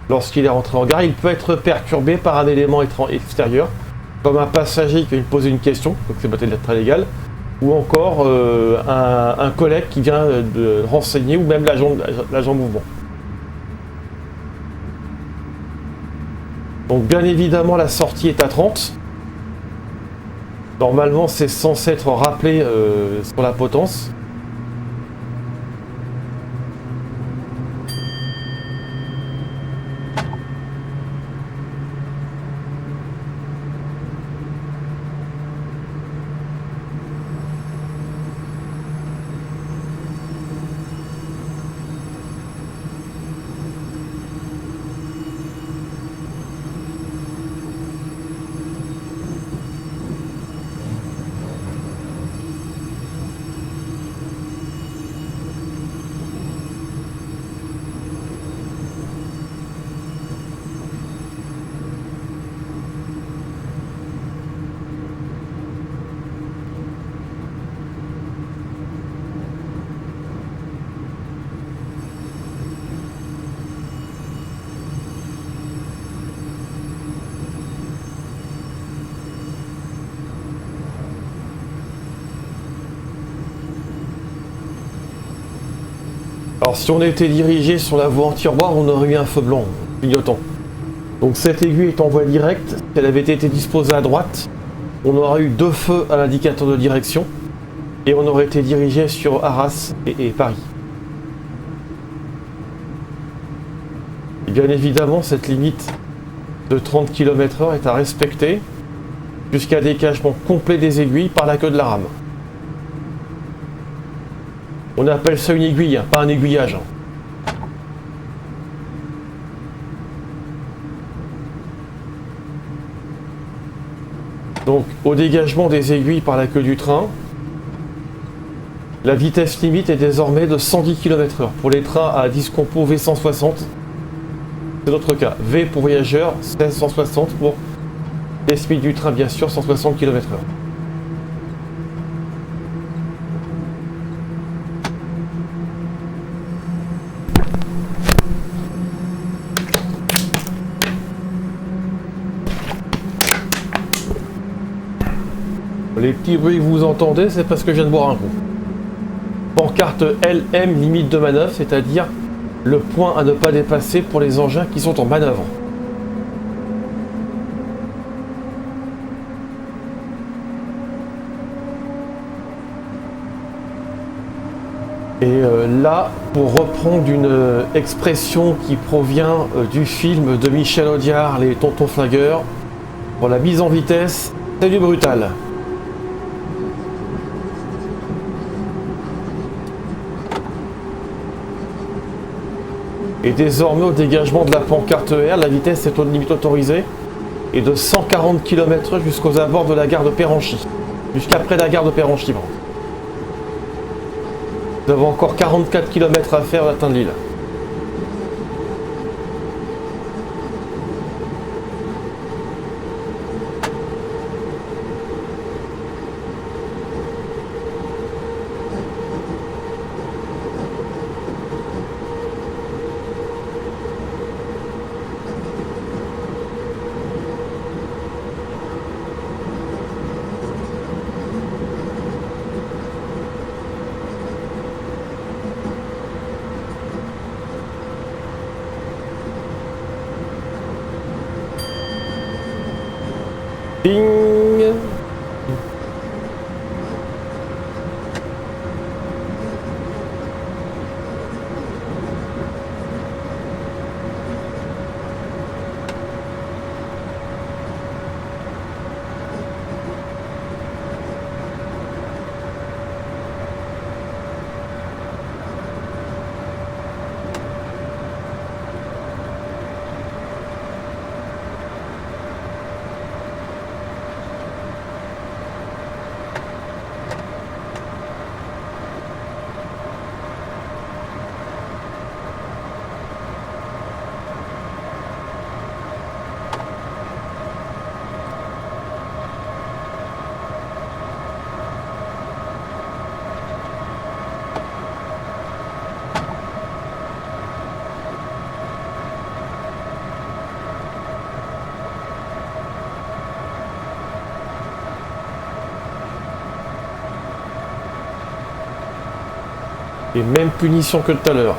lorsqu'il est rentré en gare, il peut être perturbé par un élément extérieur, comme un passager qui vient poser une question, donc c'est peut-être très légal, ou encore un collègue qui vient de renseigner, ou même l'agent mouvement. Donc bien évidemment la sortie est à 30. Normalement c'est censé être rappelé sur la potence. Alors si on était dirigé sur la voie anti-roir, on aurait eu un feu blanc clignotant. Donc cette aiguille est en voie directe. Si elle avait été disposée à droite, on aurait eu deux feux à l'indicateur de direction et on aurait été dirigé sur Arras et Paris. Et bien évidemment, cette limite de 30 km/h est à respecter jusqu'à décagement complet des aiguilles par la queue de la rame. On appelle ça une aiguille, hein, pas un aiguillage. Donc, au dégagement des aiguilles par la queue du train, la vitesse limite est désormais de 110 km/h. Pour les trains à 10 compos V160, c'est notre cas. V pour voyageurs, 1660 pour les speeds du train, bien sûr, 160 km/h. Les petits bruits que vous entendez, c'est parce que je viens de boire un coup. Pancarte LM limite de manœuvre, c'est-à-dire le point à ne pas dépasser pour les engins qui sont en manœuvre. Et là, pour reprendre une expression qui provient du film de Michel Audiard, Les Tontons Flingueurs, pour la mise en vitesse, c'est du brutal. Et désormais, au dégagement de la pancarte R, la vitesse est limite autorisée et de 140 km/h jusqu'aux abords de la gare de Péranchy. Jusqu'après la gare de Péranchy. Nous avons encore 44 km à faire à atteindre l'île. Ding. Et même punition que tout à l'heure.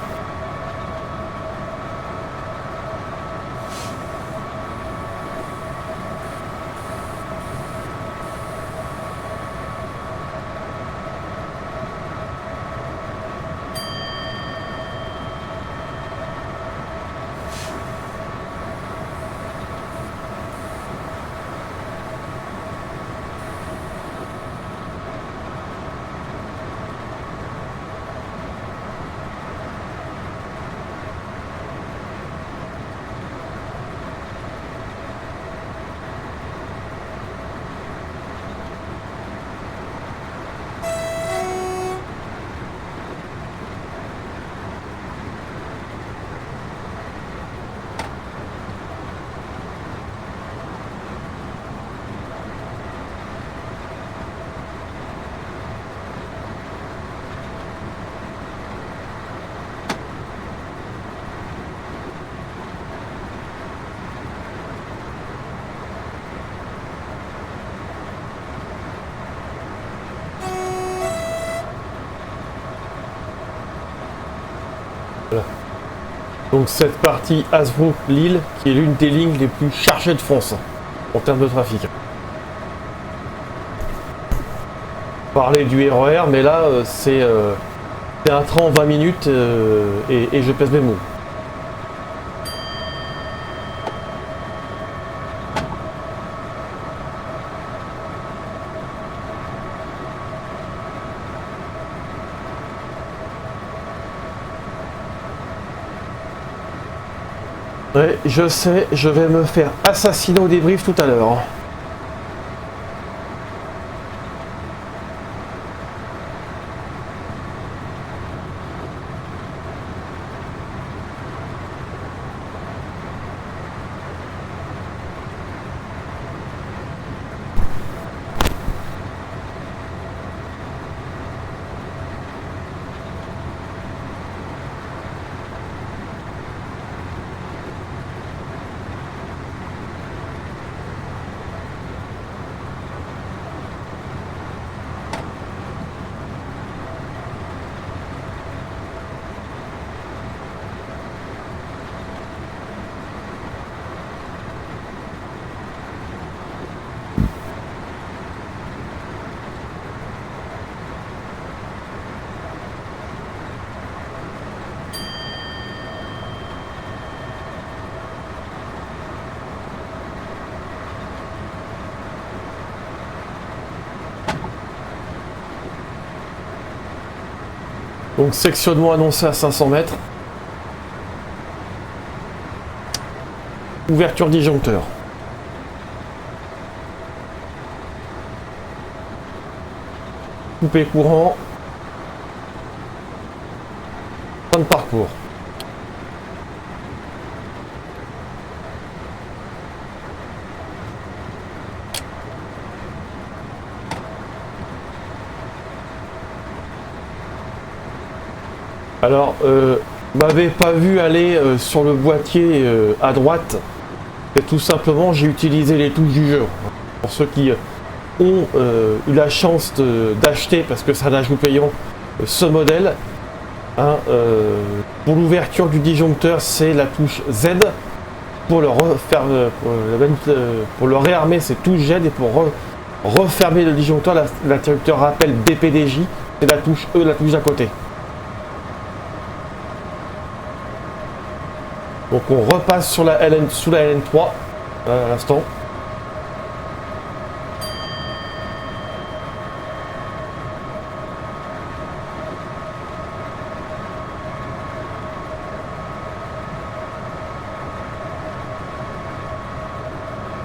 Voilà. Donc cette partie Hasbrook-Lille qui est l'une des lignes les plus chargées de France en termes de trafic. Parler du RER, mais là c'est un train en 20 minutes et je pèse mes mots. Ouais, je sais, je vais me faire assassiner au débrief tout à l'heure. Donc sectionnement annoncé à 500 mètres. Ouverture disjoncteur. Coupé courant. Fin de parcours. Alors, m'avez pas vu aller sur le boîtier à droite. Et tout simplement, j'ai utilisé les touches du jeu. Pour ceux qui ont eu la chance d'acheter, parce que c'est un ajout payant, ce modèle. Hein, pour l'ouverture du disjoncteur, c'est la touche Z. Pour le refaire, pour le réarmer, c'est touche Z. Et pour refermer le disjoncteur, l'interrupteur rappel BPDJ, c'est la touche E, la touche d'à côté. Donc on repasse sur la LN, sous la LN3 à l'instant.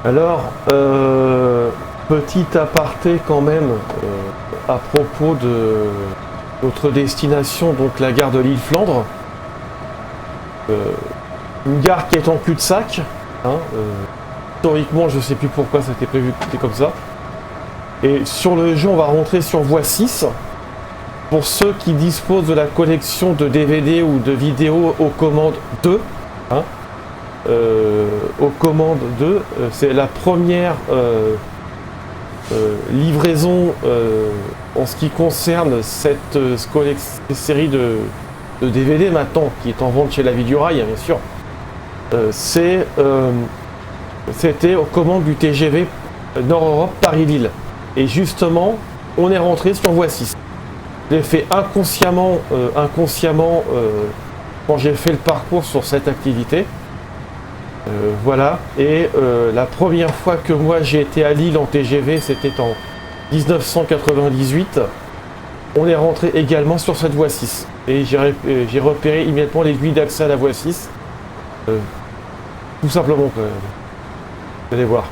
Alors, petit aparté quand même à propos de notre destination, donc la gare de Lille-Flandre. Une gare qui est en cul-de-sac. Hein, historiquement, je sais plus pourquoi ça a été prévu que c'était comme ça. Et sur le jeu, on va rentrer sur voie 6. Pour ceux qui disposent de la collection de DVD ou de vidéos aux commandes 2. Hein, aux commandes 2, c'est la première livraison en ce qui concerne cette série de DVD maintenant, qui est en vente chez La Vie du Rail, bien sûr. C'était aux commandes du TGV Nord-Europe Paris-Lille. Et justement, on est rentré sur voie 6. Je l'ai fait inconsciemment quand j'ai fait le parcours sur cette activité. Voilà. Et la première fois que moi j'ai été à Lille en TGV, c'était en 1998. On est rentré également sur cette voie 6. Et j'ai repéré immédiatement l'aiguille d'accès à la voie 6. Tout simplement, vous allez voir.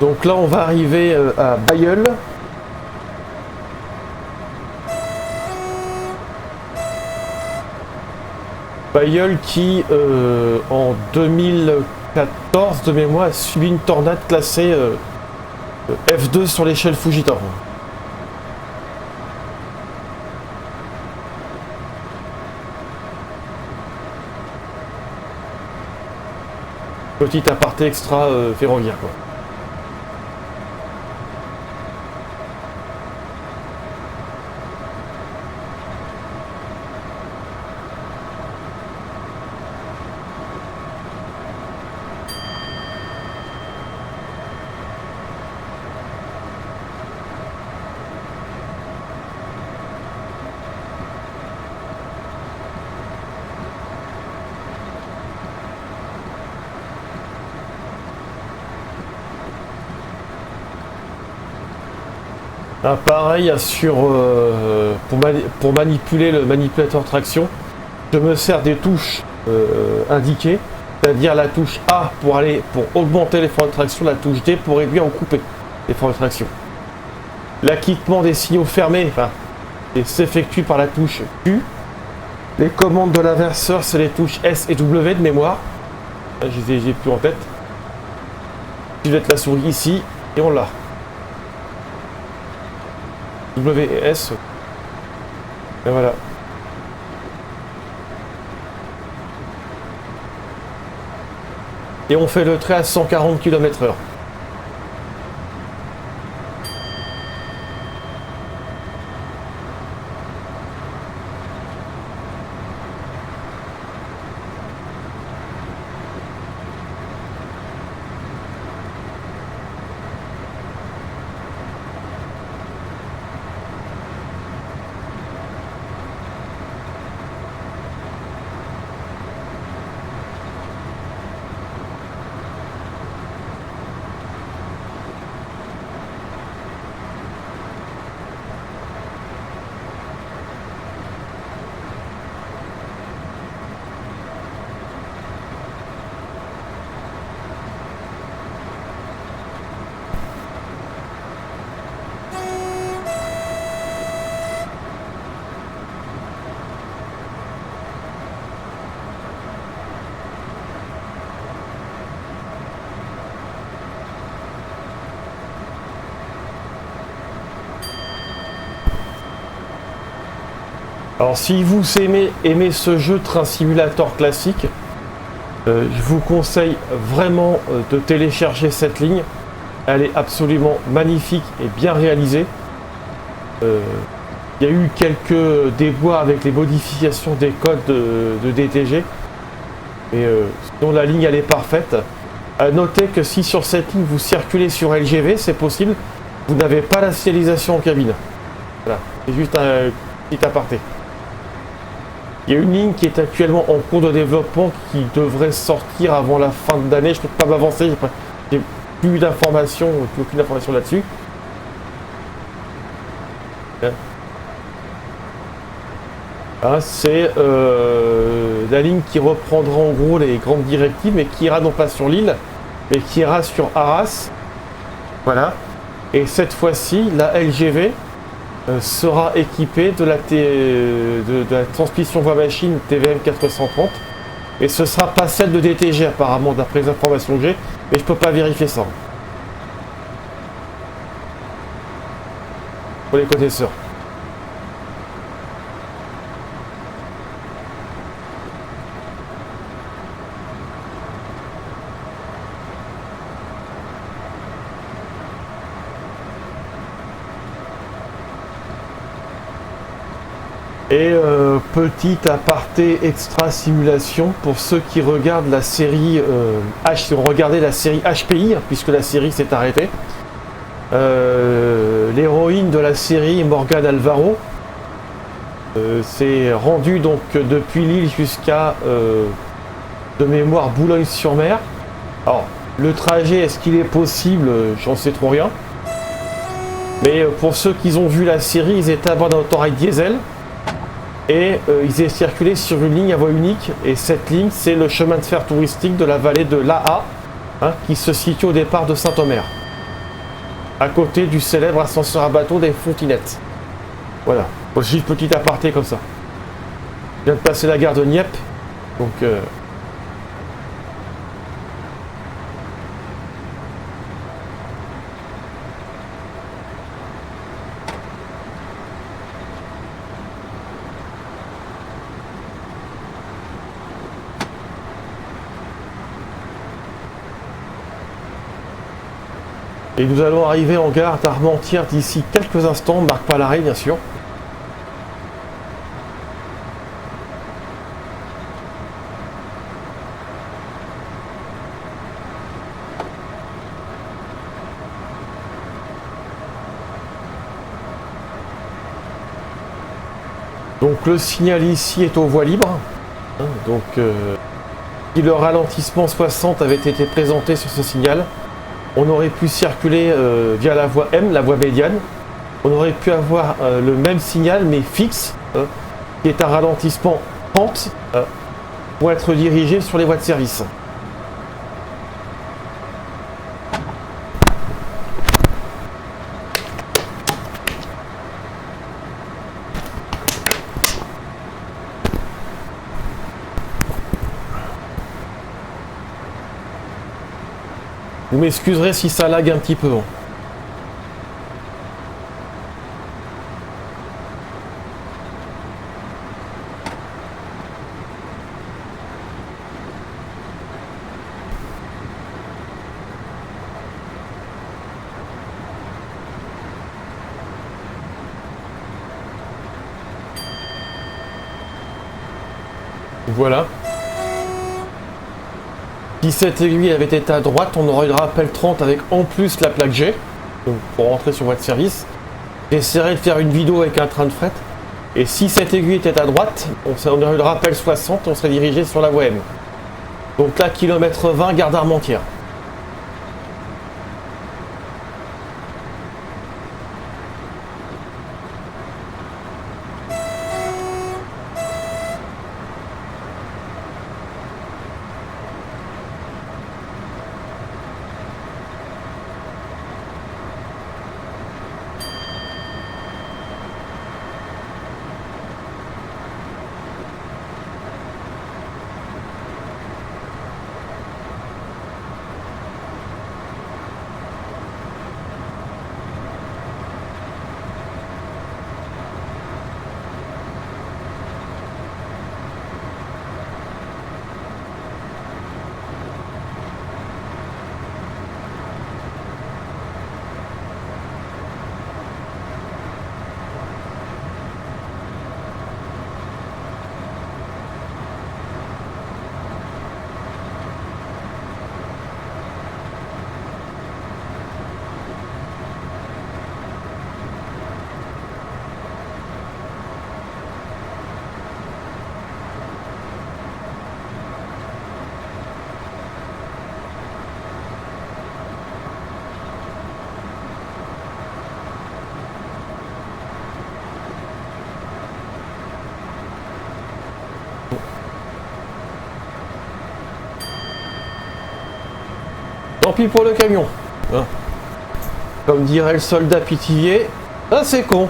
Donc là, on va arriver à Bailleul. Bailleul qui, en 2014, de mémoire, a subi une tornade classée F2 sur l'échelle Fujitor. Petit aparté extra ferroviaire, quoi. Pareil pour manipuler le manipulateur traction, je me sers des touches indiquées, c'est-à-dire la touche A pour augmenter l'effort de traction, la touche D pour réduire ou couper l'effort de traction. L'acquittement des signaux fermés s'effectue par la touche Q. Les commandes de l'inverseur, c'est les touches S et W de mémoire. Là, j'ai plus en tête. Je vais mettre la souris ici et on l'a. W et S. Et voilà. Et on fait le trait à 140 km/h. Alors si vous aimez ce jeu Train Simulator classique, je vous conseille vraiment de télécharger cette ligne. Elle est absolument magnifique et bien réalisée. Il y a eu quelques déboires avec les modifications des codes de DTG. Mais sinon la ligne elle est parfaite. À noter que si sur cette ligne vous circulez sur LGV, c'est possible, vous n'avez pas la signalisation en cabine. Voilà, c'est juste un petit aparté. Il y a une ligne qui est actuellement en cours de développement qui devrait sortir avant la fin de l'année. Je ne peux pas m'avancer, j'ai plus d'informations, aucune information là-dessus. C'est la ligne qui reprendra en gros les grandes directives, mais qui ira non pas sur Lille, mais qui ira sur Arras. Voilà. Et cette fois-ci, la LGV sera équipée de la transmission voie machine TVM 430 et ce sera pas celle de DTG apparemment d'après les informations que j'ai, mais je peux pas vérifier ça pour les connaisseurs. Et petit aparté extra simulation pour ceux qui regardent la série si on regardait la série HPI, puisque la série s'est arrêtée. L'héroïne de la série, Morgane Alvaro, s'est rendue donc depuis Lille jusqu'à de mémoire Boulogne-sur-Mer. Alors le trajet, est-ce qu'il est possible? J'en sais trop rien. Mais pour ceux qui ont vu la série, ils étaient à bord d'un autorail diesel. Et ils étaient circulés sur une ligne à voie unique, et cette ligne c'est le chemin de fer touristique de la vallée de l'Aa, qui se situe au départ de Saint-Omer, à côté du célèbre ascenseur à bateau des Fontinettes. Voilà, juste petit aparté comme ça. Je viens de passer la gare de Nieppe, donc et nous allons arriver en gare d'Armentières d'ici quelques instants, on ne marque pas l'arrêt bien sûr. Donc le signal ici est aux voies libres. Donc si le ralentissement 60 avait été présenté sur ce signal, on aurait pu circuler via la voie M, la voie médiane, on aurait pu avoir le même signal mais fixe, qui est un ralentissement pente pour être dirigé sur les voies de service. Vous m'excuserez si ça lag un petit peu. Voilà. Si cette aiguille avait été à droite, on aurait eu le rappel 30 avec en plus la plaque G, donc pour rentrer sur voie de service. J'essaierai de faire une vidéo avec un train de fret. Et si cette aiguille était à droite, on aurait eu le rappel 60, on serait dirigé sur la voie M. Donc là, kilomètre 20, gare d'Armentières. Tant pis pour le camion. Hein. Comme dirait le soldat Pithiviers, ah c'est con.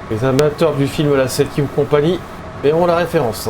Les amateurs du film La 7e compagnie verront la référence.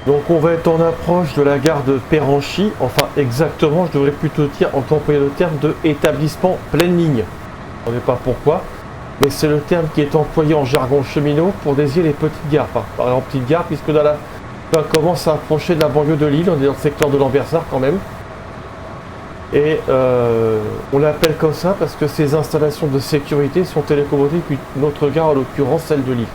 Donc on va être en approche de la gare de Péranchy, enfin exactement, je devrais plutôt dire en employer le terme de établissement pleine ligne. On ne sait pas pourquoi, mais c'est le terme qui est employé en jargon cheminot pour désigner les petites gares. Par exemple, petites gares, puisque dans on commence à approcher de la banlieue de Lille, on est dans le secteur de Lambersart quand même. Et on l'appelle comme ça parce que ces installations de sécurité sont télécommandées depuis notre gare, en l'occurrence celle de Lille.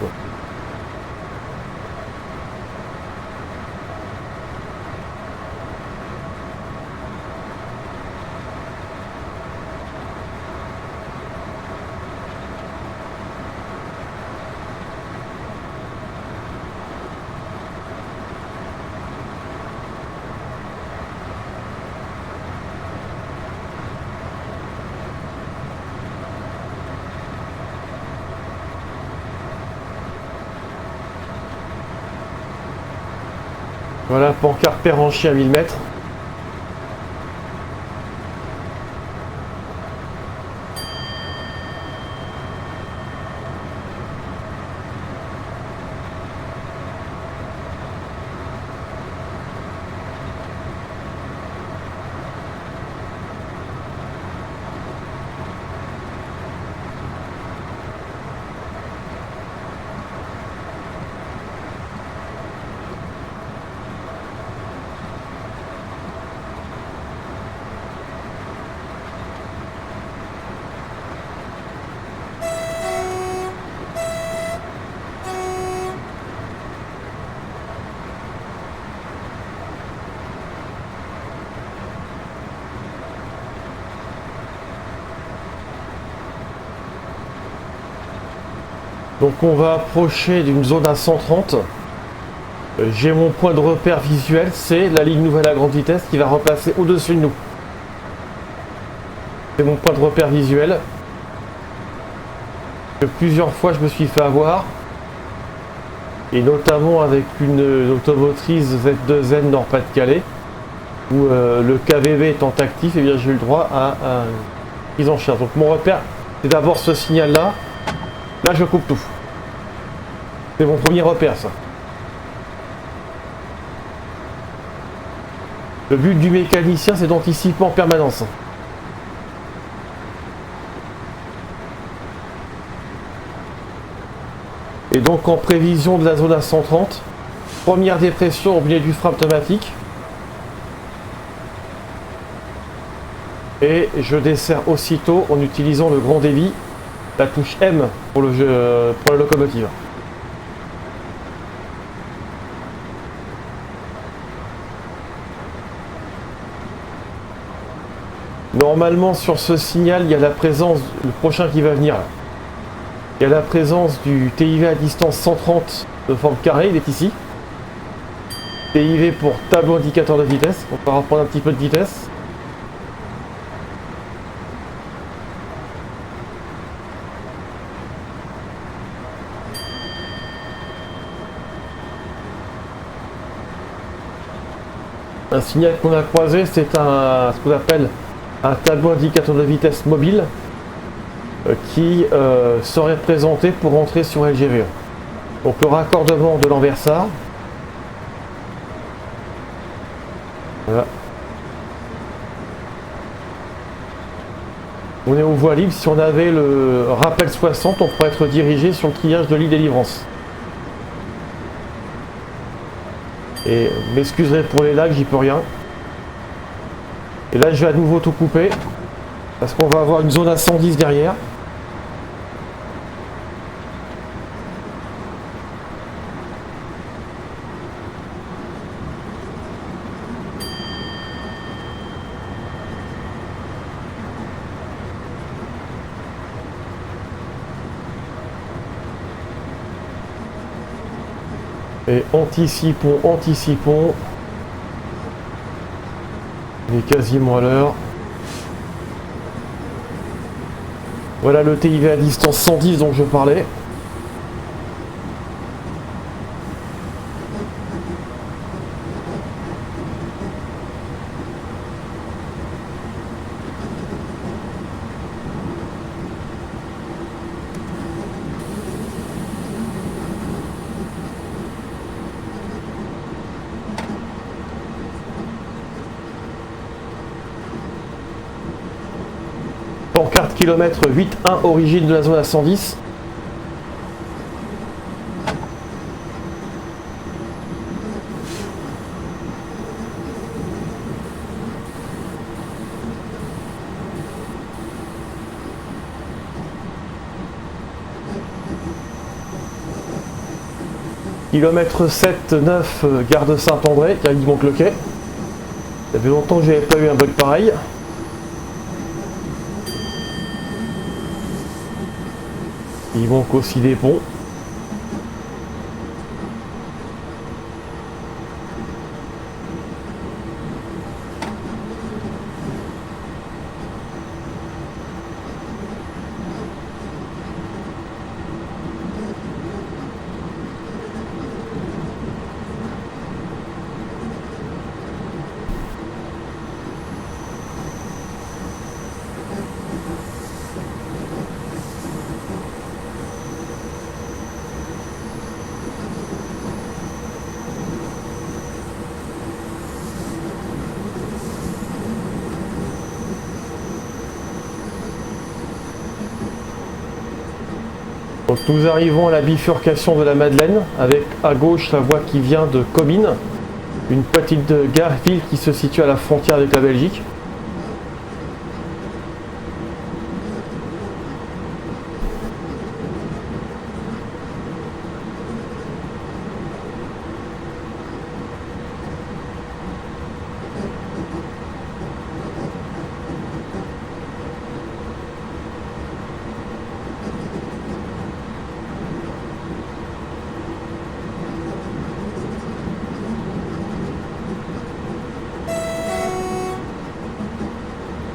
Voilà, pancarte Péranchy à 1000 mètres. Donc on va approcher d'une zone à 130. J'ai mon point de repère visuel, c'est la ligne nouvelle à grande vitesse qui va repasser au-dessus de nous. C'est mon point de repère visuel. Plusieurs fois je me suis fait avoir. Et notamment avec une automotrice Z2N Nord-Pas-de-Calais, où le KVV étant actif, et bien j'ai eu le droit à une prise en charge. Donc mon repère, c'est d'abord ce signal-là. Là je coupe tout. C'est mon premier repère, ça. Le but du mécanicien, c'est d'anticiper en permanence. Et donc en prévision de la zone à 130, première dépression au milieu du frein automatique. Et je desserre aussitôt en utilisant le grand débit, la touche M pour la locomotive. Normalement sur ce signal, il y a la présence, le prochain qui va venir, il y a la présence du TIV à distance 130 de forme carrée, il est ici. TIV pour tableau indicateur de vitesse, on va reprendre un petit peu de vitesse. Un signal qu'on a croisé, c'est ce qu'on appelle un tableau indicateur de vitesse mobile qui serait présenté pour entrer sur LGV1. Donc le raccordement de l'Anversar. Voilà. On est aux voies libres. Si on avait le rappel 60, on pourrait être dirigé sur le triage de l'Île-Délivrance. Et m'excuserez pour les lags, j'y peux rien. Et là je vais à nouveau tout couper parce qu'on va avoir une zone à 110 derrière. Et anticipons. On est quasiment à l'heure. Voilà le TIV à distance 110 dont je parlais. Pancarte kilomètre 8.1 origine de la zone à 110. Kilomètre 7-9 gare de Saint-André, car il manque le quai. Ça fait longtemps que j'avais pas eu un bug pareil. Il manque aussi des ponts. Donc nous arrivons à la bifurcation de la Madeleine, avec à gauche la voie qui vient de Comines, une petite gare-ville qui se situe à la frontière avec la Belgique.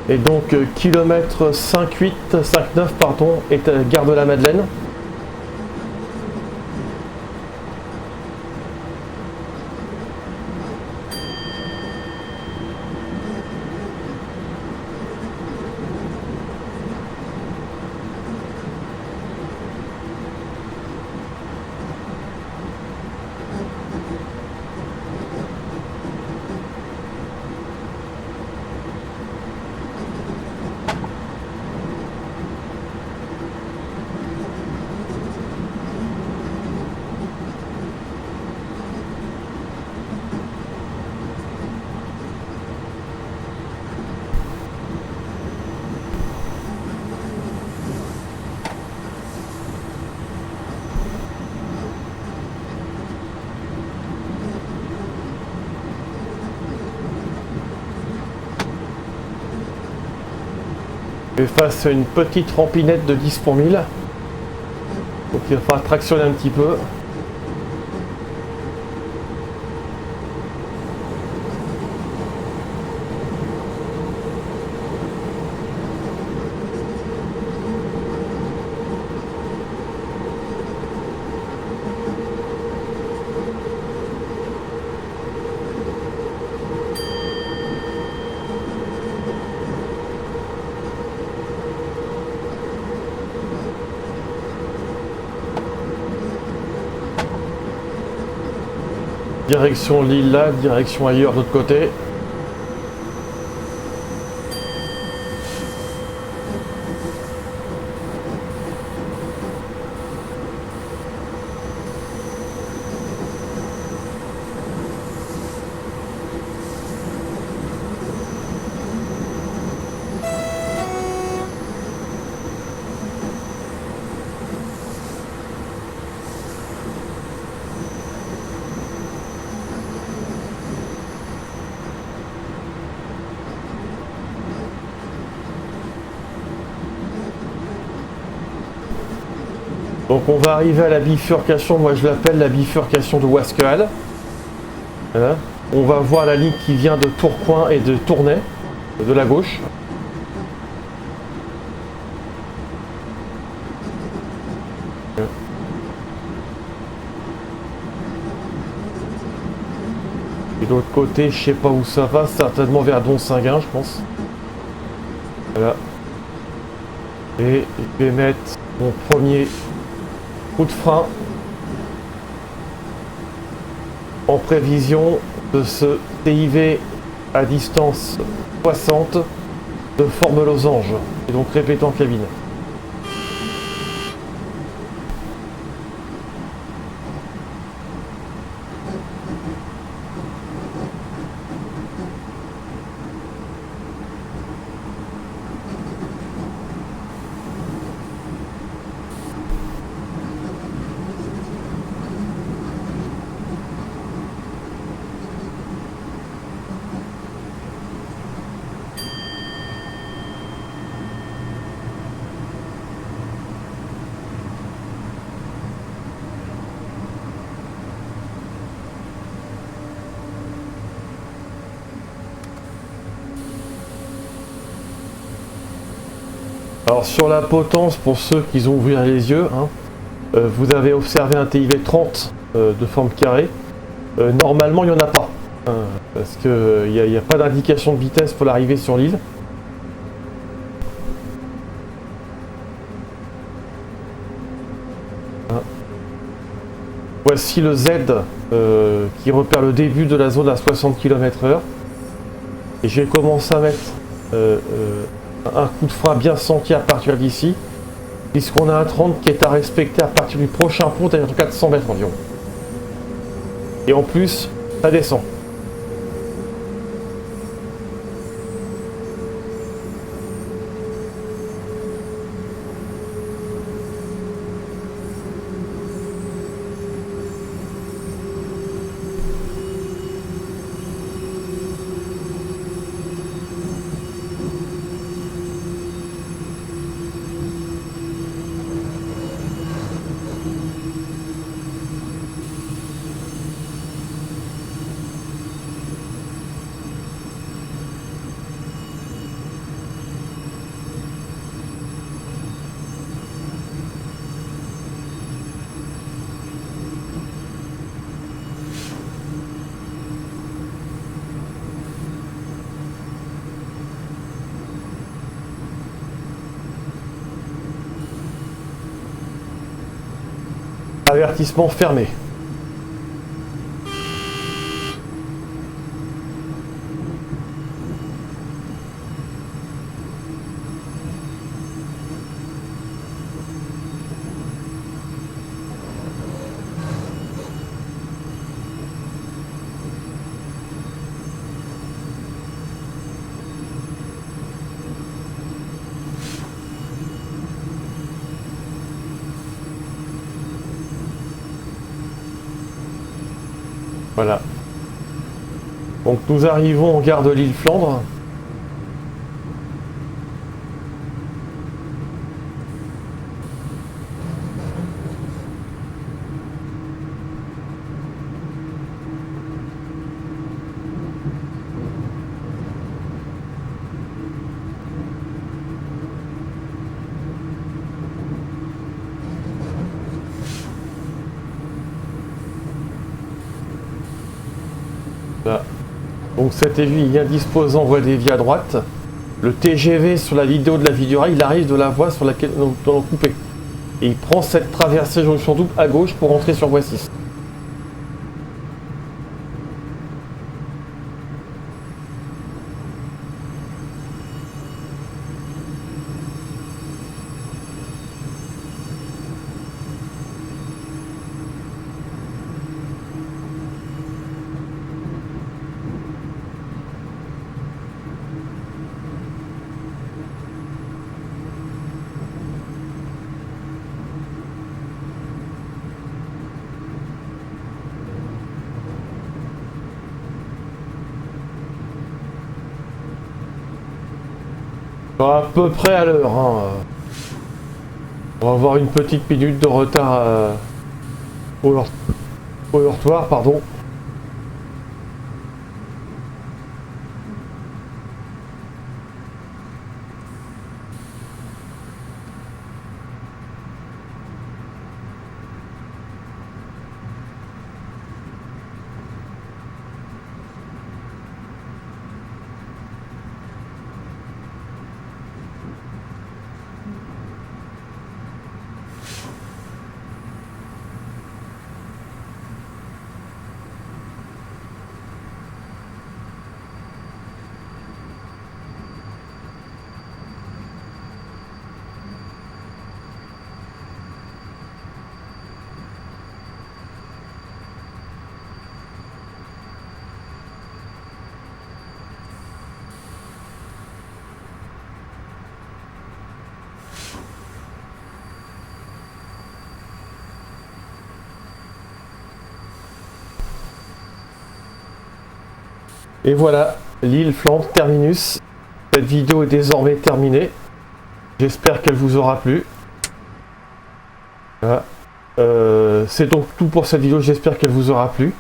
Et donc kilomètre 5,8, 5,9 pardon, est à Gare de la Madeleine. Je vais face à une petite rampinette de 10 pour 1000. Donc il va falloir tractionner un petit peu. Direction Lille là, direction ailleurs de l'autre côté. Donc on va arriver à la bifurcation, moi je l'appelle la bifurcation de Wasquehal. Voilà. On va voir la ligne qui vient de Tourcoing et de Tournai, de la gauche. Et de l'autre côté, je sais pas où ça va, certainement vers Donsinguin, je pense. Voilà. Et je vais mettre mon premier coup de frein en prévision de ce TIV à distance 60 de forme losange et donc répété en cabine. Alors sur la potence, pour ceux qui ont ouvert les yeux, hein, vous avez observé un TIV 30 de forme carrée. Normalement il n'y en a pas, hein, parce qu'il n'y a pas d'indication de vitesse pour l'arrivée sur l'île. Hein. Voici le Z qui repère le début de la zone à 60 km/h. Et j'ai commencé à mettre un coup de frein bien senti à partir d'ici, puisqu'on a un 30 qui est à respecter à partir du prochain pont, à 400 mètres environ. Et en plus, ça descend. Avertissement fermé. Voilà. Donc nous arrivons en gare de l'île Flandre. Là. Donc cet aiguille indisposant voit des vies à droite. Le TGV sur la vidéo de la Vidura, il arrive de la voie sur laquelle nous allons couper. Et il prend cette traversée jonction double à gauche pour rentrer sur voie 6. À peu près à l'heure. Hein. On va avoir une petite minute de retard au heurtoir, pardon. Et voilà, l'île Flandre terminus. Cette vidéo est désormais terminée. J'espère qu'elle vous aura plu. Voilà. C'est donc tout pour cette vidéo, j'espère qu'elle vous aura plu.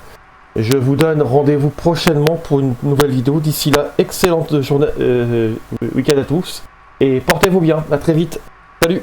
Je vous donne rendez-vous prochainement pour une nouvelle vidéo. D'ici là, excellente journée, week-end à tous. Et portez-vous bien, à très vite. Salut!